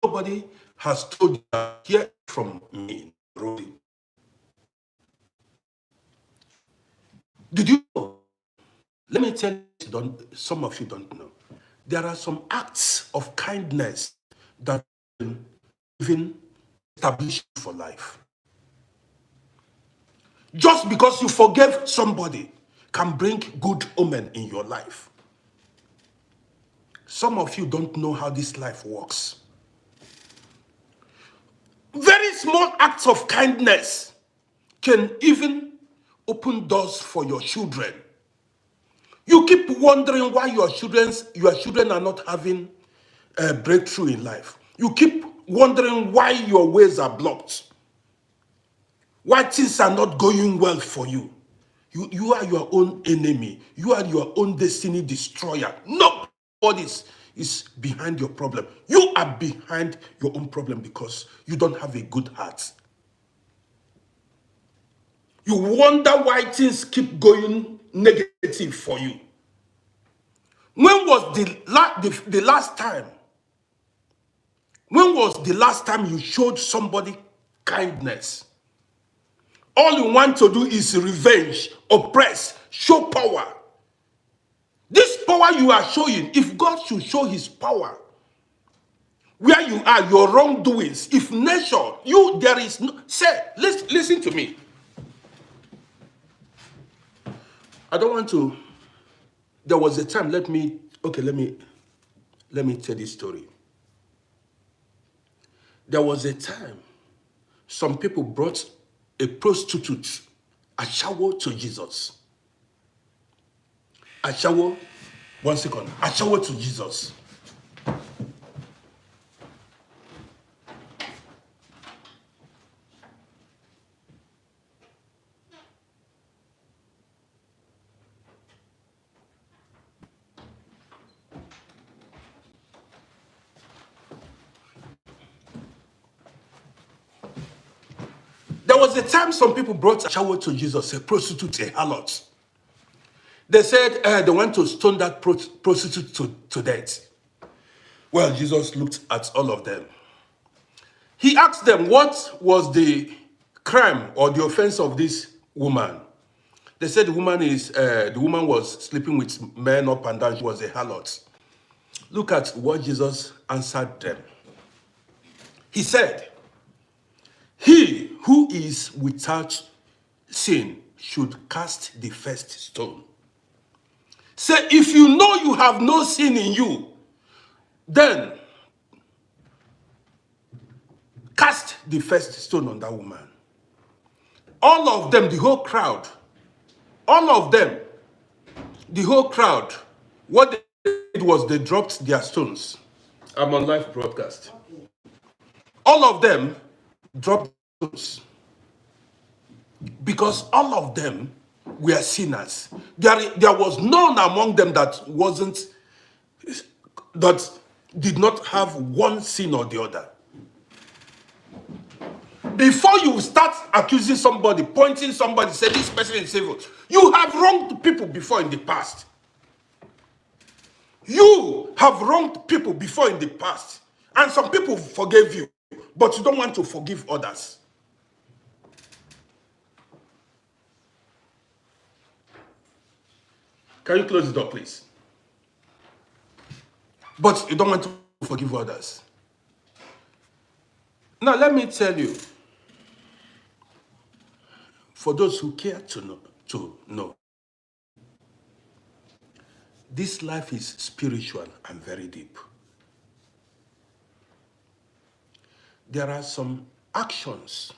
nobody has told you that, hear from me, Rory. Did you know? Let me tell you, some of you don't know. There are some acts of kindness that even establish you for life. Just because you forgave somebody can bring good omen in your life. Some of you don't know how this life works. Very small acts of kindness can even open doors for your children. You keep wondering why your children are not having a breakthrough in life. You keep wondering why your ways are blocked. Why things are not going well for you. You are your own enemy. You are your own destiny destroyer. Nobody is behind your problem. You are behind your own problem because you don't have a good heart. You wonder why things keep going negative for you. When was the last time? When was the last time you showed somebody kindness? All you want to do is revenge, oppress, show power. This power you are showing, if God should show his power, where you are, your wrongdoings, if nature, there is no, say, listen to me. I don't want to, there was a time, let me tell this story. There was a time, some people brought a prostitute, Ashawo, to Jesus. Ashawo, one second, Ashawo to Jesus. There was a time some people brought Ashawo to Jesus, a prostitute, a harlot. They said they want to stone that prostitute to death. Well, Jesus looked at all of them. He asked them, what was the crime or the offense of this woman? They said the woman was sleeping with men up and down. She was a harlot. Look at what Jesus answered them. He said, he who is without sin should cast the first stone. Say, if you know you have no sin in you, then cast the first stone on that woman. All of them, the whole crowd, what they did was they dropped their stones. I'm on live broadcast. All of them dropped stones because all of them were sinners. There was none among them that did not have one sin or the other. Before you start accusing somebody, pointing somebody, say this person is evil, you have wronged people before in the past. You have wronged people before in the past. And some people forgave you, but you don't want to forgive others. Can you close the door, please? But you don't want to forgive others. Now, let me tell you, for those who care to know, This life is spiritual and very deep. There are some actions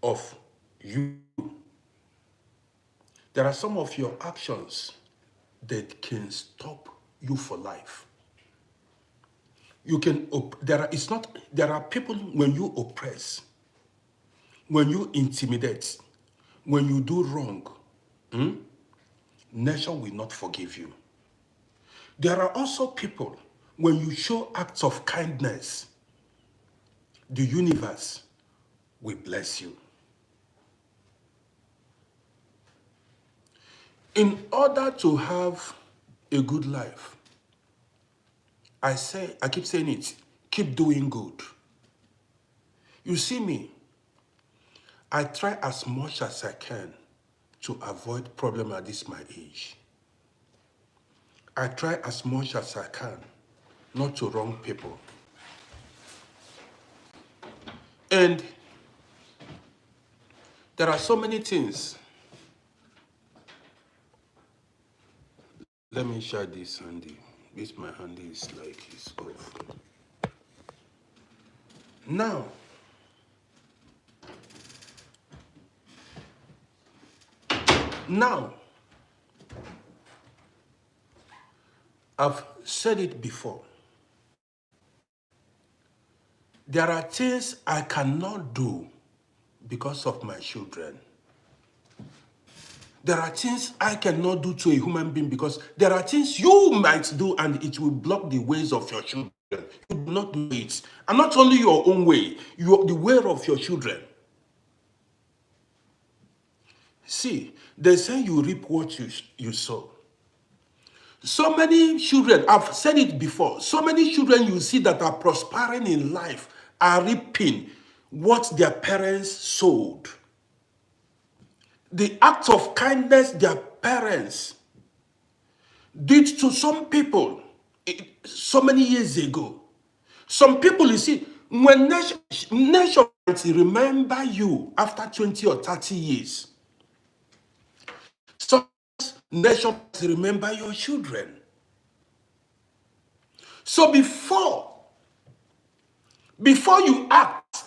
of you. There are some of your actions that can stop you for life. You can, there are people when you oppress, when you intimidate, when you do wrong, nation will not forgive you. There are also people, when you show acts of kindness, the universe will bless you. In order to have a good life, I keep saying it, keep doing good. You see me, I try as much as I can to avoid problem at this my age. I try as much as I can not to wrong people. And there are so many things. Let me share this handy. This my handy is like it's off. Now, I've said it before. There are things I cannot do because of my children. There are things I cannot do to a human being because there are things you might do and it will block the ways of your children. You do not know it. And not only your own way, the way of your children. See, they say you reap what you sow. So many children, I've said it before, so many children you see that are prospering in life are reaping what their parents sowed. The act of kindness their parents did to some people so many years ago. Some people, you see, when nation remember you after 20 or 30 years, some nations remember your children. So before you act,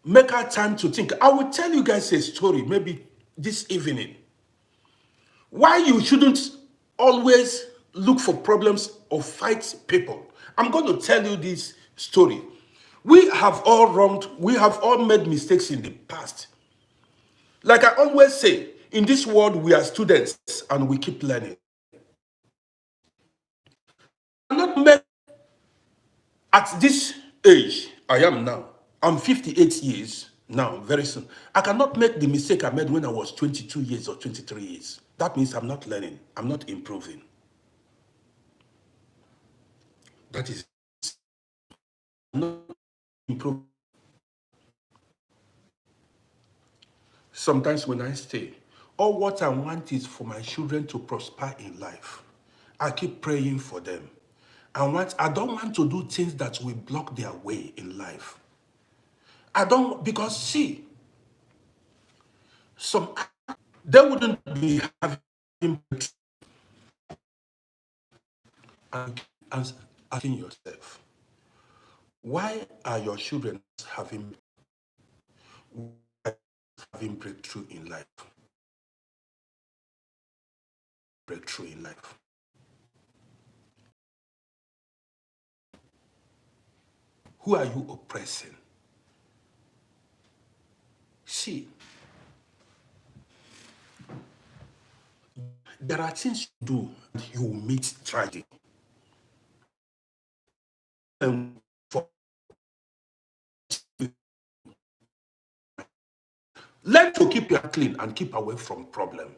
make our time to think. I will tell you guys a story, maybe this evening. Why you shouldn't always look for problems or fight people. I'm going to tell you this story. We have all made mistakes in the past. Like I always say, in this world, we are students and we keep learning. I'm not made at this age I am now. I'm 58 years now, very soon. I cannot make the mistake I made when I was 22 years or 23 years. That means I'm not learning. I'm not improving. That is not improving. Sometimes when I stay, all what I want is for my children to prosper in life. I keep praying for them. I don't want to do things that will block their way in life. Because see, they wouldn't be having and asking yourself, why are your children having breakthrough in life? Breakthrough in life. Who are you oppressing? See, there are things you do and you will meet tragedy. And learn to keep your clean and keep away from problem.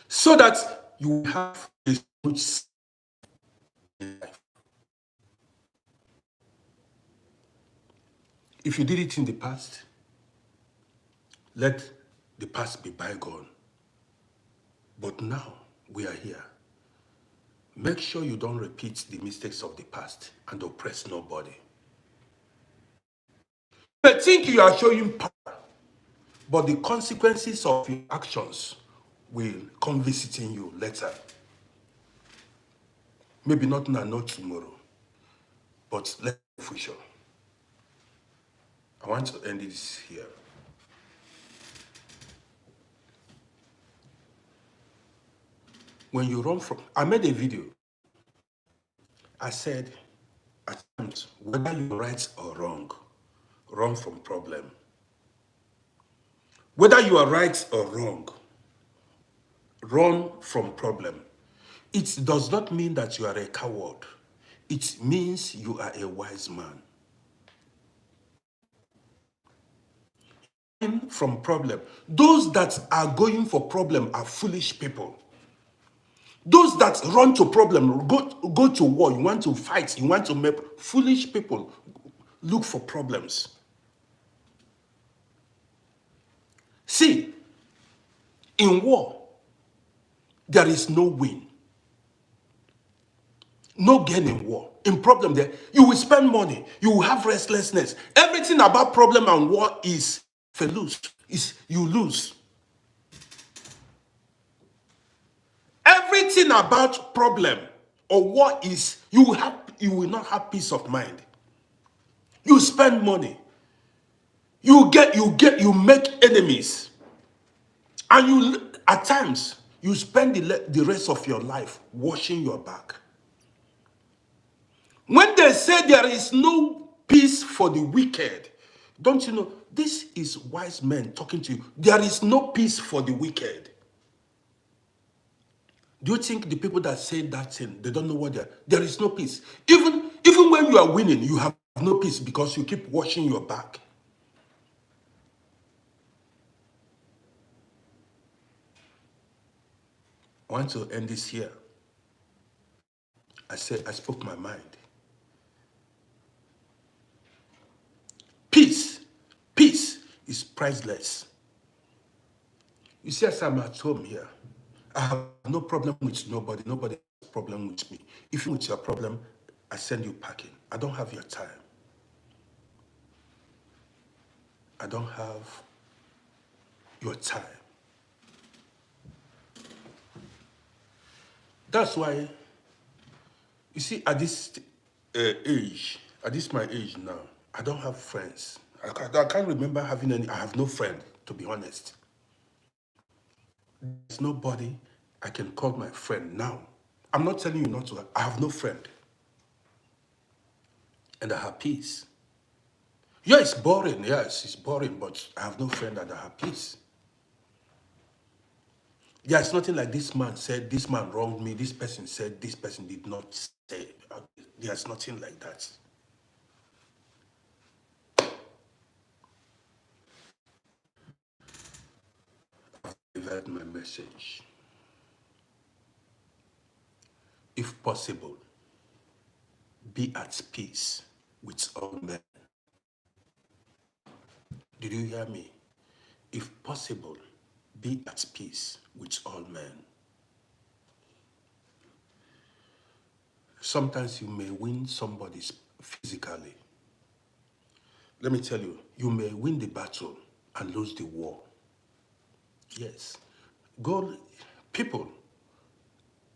So that you have a smooth life. If you did it in the past, let the past be bygone. But now we are here. Make sure you don't repeat the mistakes of the past and oppress nobody. They think you are showing power, but the consequences of your actions will come visiting you later. Maybe not now, not tomorrow, but let's be official. I want to end this here. When you run from, I made a video. I said, at times, whether you're right or wrong, run from problem. Whether you are right or wrong, run from problem. It does not mean that you are a coward. It means you are a wise man. From problem. Those that are going for problem are foolish people. Those that run to problem, go to war, you want to fight, you want to make foolish people look for problems. See, in war, there is no win. No gain in war. In problem there, you will spend money, you will have restlessness. Everything about problem and war is for lose. Is you lose. Everything about problem or war is you will not have peace of mind. You spend money. You make enemies. And you at times you spend the rest of your life washing your back. When they say there is no peace for the wicked, don't you know this is wise men talking to you? There is no peace for the wicked. Do you think the people that say that thing, they don't know what there is no peace? Even when you are winning, you have no peace because you keep washing your back. I want to end this here. I spoke my mind. Peace is priceless. You see, as I'm at home here, I have no problem with nobody. Nobody has a problem with me. If you with your problem, I send you packing. I don't have your time. I don't have your time. That's why, you see, at this age, at this my age now, I don't have friends. I can't remember having any. I have no friend, to be honest. There's nobody I can call my friend now. I'm not telling you not to. I have no friend. And I have peace. Yeah, it's boring. Yes, it's boring, but I have no friend and I have peace. There's nothing like this man said, this man wronged me, this person said, this person did not say. There's nothing like that. I've delivered my message. If possible, be at peace with all men. Did you hear me? If possible, be at peace with all men. Sometimes you may win somebody physically. Let me tell you, you may win the battle and lose the war. Yes. People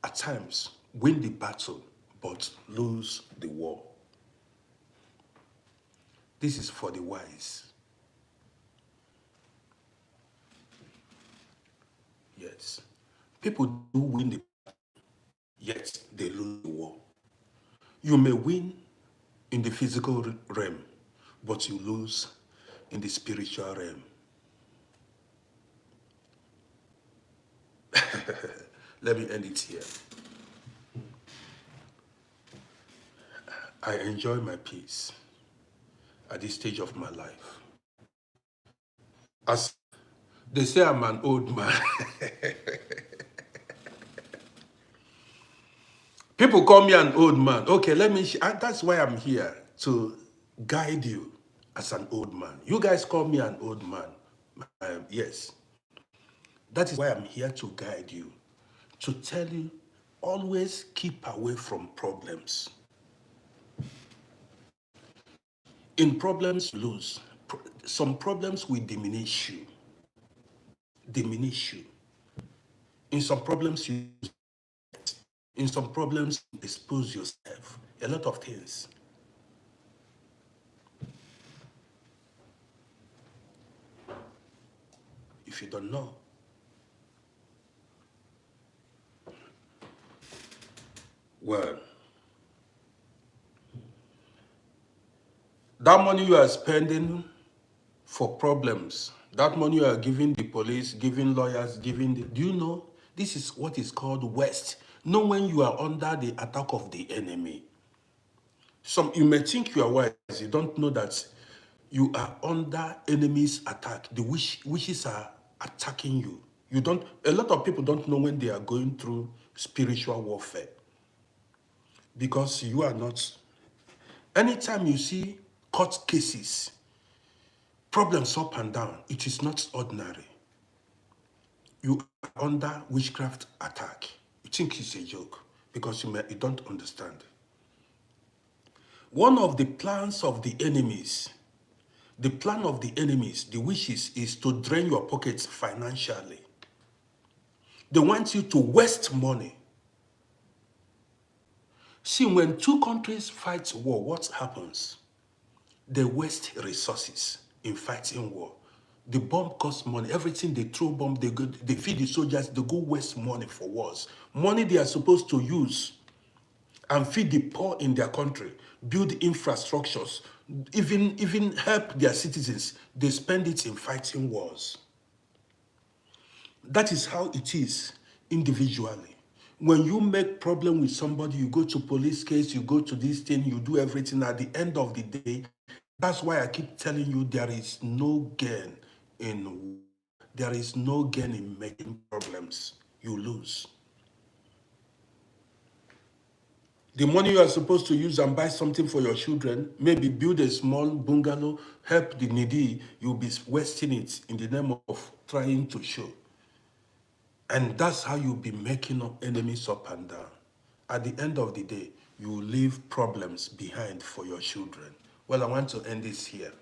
at times win the battle but lose the war. This is for the wise. Yes. People do win the battle, yet they lose the war. You may win in the physical realm, but you lose in the spiritual realm. Let me end it here. I enjoy my peace at this stage of my life. As they say, I'm an old man. People call me an old man. Okay, that's why I'm here, to guide you as an old man. You guys call me an old man. Yes. That is why I'm here to guide you, to tell you, always keep away from problems. In problems, lose. Some problems will diminish you. Diminish you. In some problems, in some problems, you expose yourself. A lot of things. If you don't know, well, that money you are spending for problems, that money you are giving the police, giving lawyers, giving the, do you know, this is what is called West. Know when you are under the attack of the enemy. You may think you are wise, you don't know that you are under enemy's attack. The wishes are attacking you. A lot of people don't know when they are going through spiritual warfare because you are not. Anytime you see court cases, problems up and down, it is not ordinary. You are under witchcraft attack. You think it's a joke because you don't understand. One of the plans of the enemies, the wishes is to drain your pockets financially. They want you to waste money. See, when two countries fight war, what happens? They waste resources in fighting war. The bomb costs money. Everything they throw bomb, they feed the soldiers, they go waste money for wars. Money they are supposed to use and feed the poor in their country, build infrastructures, even help their citizens. They spend it in fighting wars. That is how it is individually. When you make problem with somebody, you go to police case, you go to this thing, you do everything. At the end of the day, that's why I keep telling you there is no gain in making problems. You lose. The money you are supposed to use and buy something for your children, maybe build a small bungalow, help the needy, you'll be wasting it in the name of trying to show. And that's how you'll be making up enemies up and down. At the end of the day, you leave problems behind for your children. Well, I want to end this here.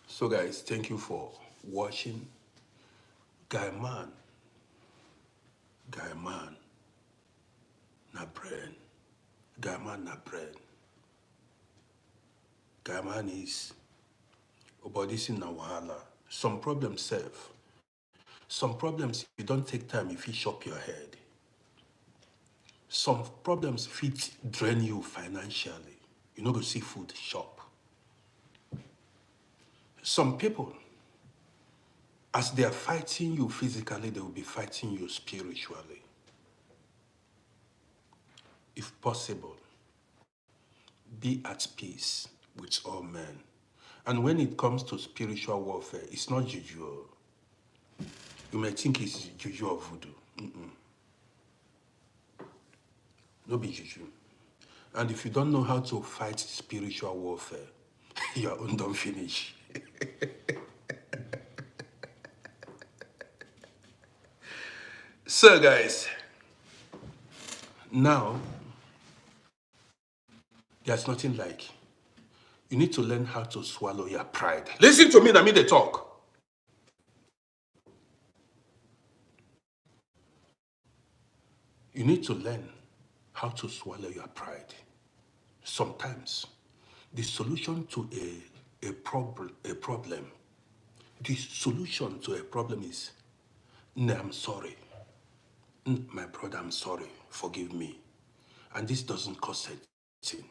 So guys, thank you for watching. Guy man, na brain. Guy man, na brain. Guy man is this in wahala. Some problems serve. Some problems, if you don't take time, if you shop your head. Some problems fit drain you financially. You know, go see food shop. Some people, as they are fighting you physically, they will be fighting you spiritually. If possible, be at peace with all men. And when it comes to spiritual warfare, it's not juju. You may think it's juju or voodoo. No be juju. And if you don't know how to fight spiritual warfare, your own don't finish. So guys, now, there's nothing like, you need to learn how to swallow your pride. Listen to me, I mean the talk. You need to learn how to swallow your pride. Sometimes, the solution to a problem, the solution to a problem is, no, I'm sorry. My brother, I'm sorry. Forgive me. And this doesn't cost anything.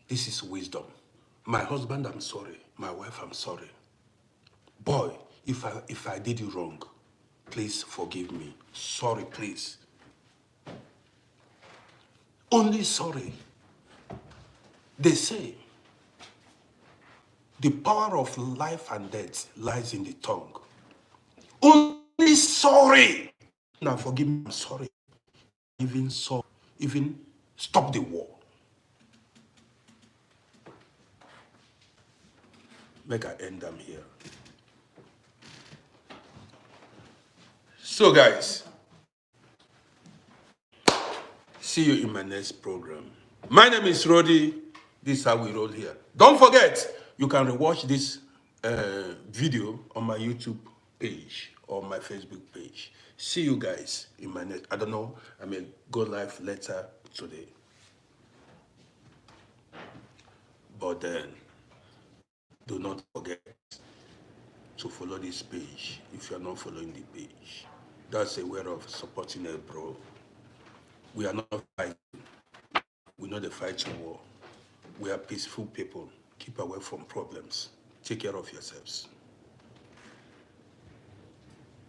This is wisdom. My husband, I'm sorry. My wife, I'm sorry. Boy, if I did you wrong, please forgive me. Sorry, please. Only sorry. They say the power of life and death lies in the tongue. Only sorry. Now forgive me, I'm sorry. Even stop the war. Make I end them here. So guys, see you in my next program. My name is Rody. This is how we roll here. Don't forget, you can rewatch this video on my YouTube page or my Facebook page. See you guys in my next, I don't know, I may go live later today. But then, do not forget to follow this page if you're not following the page. That's a way of supporting a bro. We are not fighting. We know the fight war. We are peaceful people. Keep away from problems. Take care of yourselves.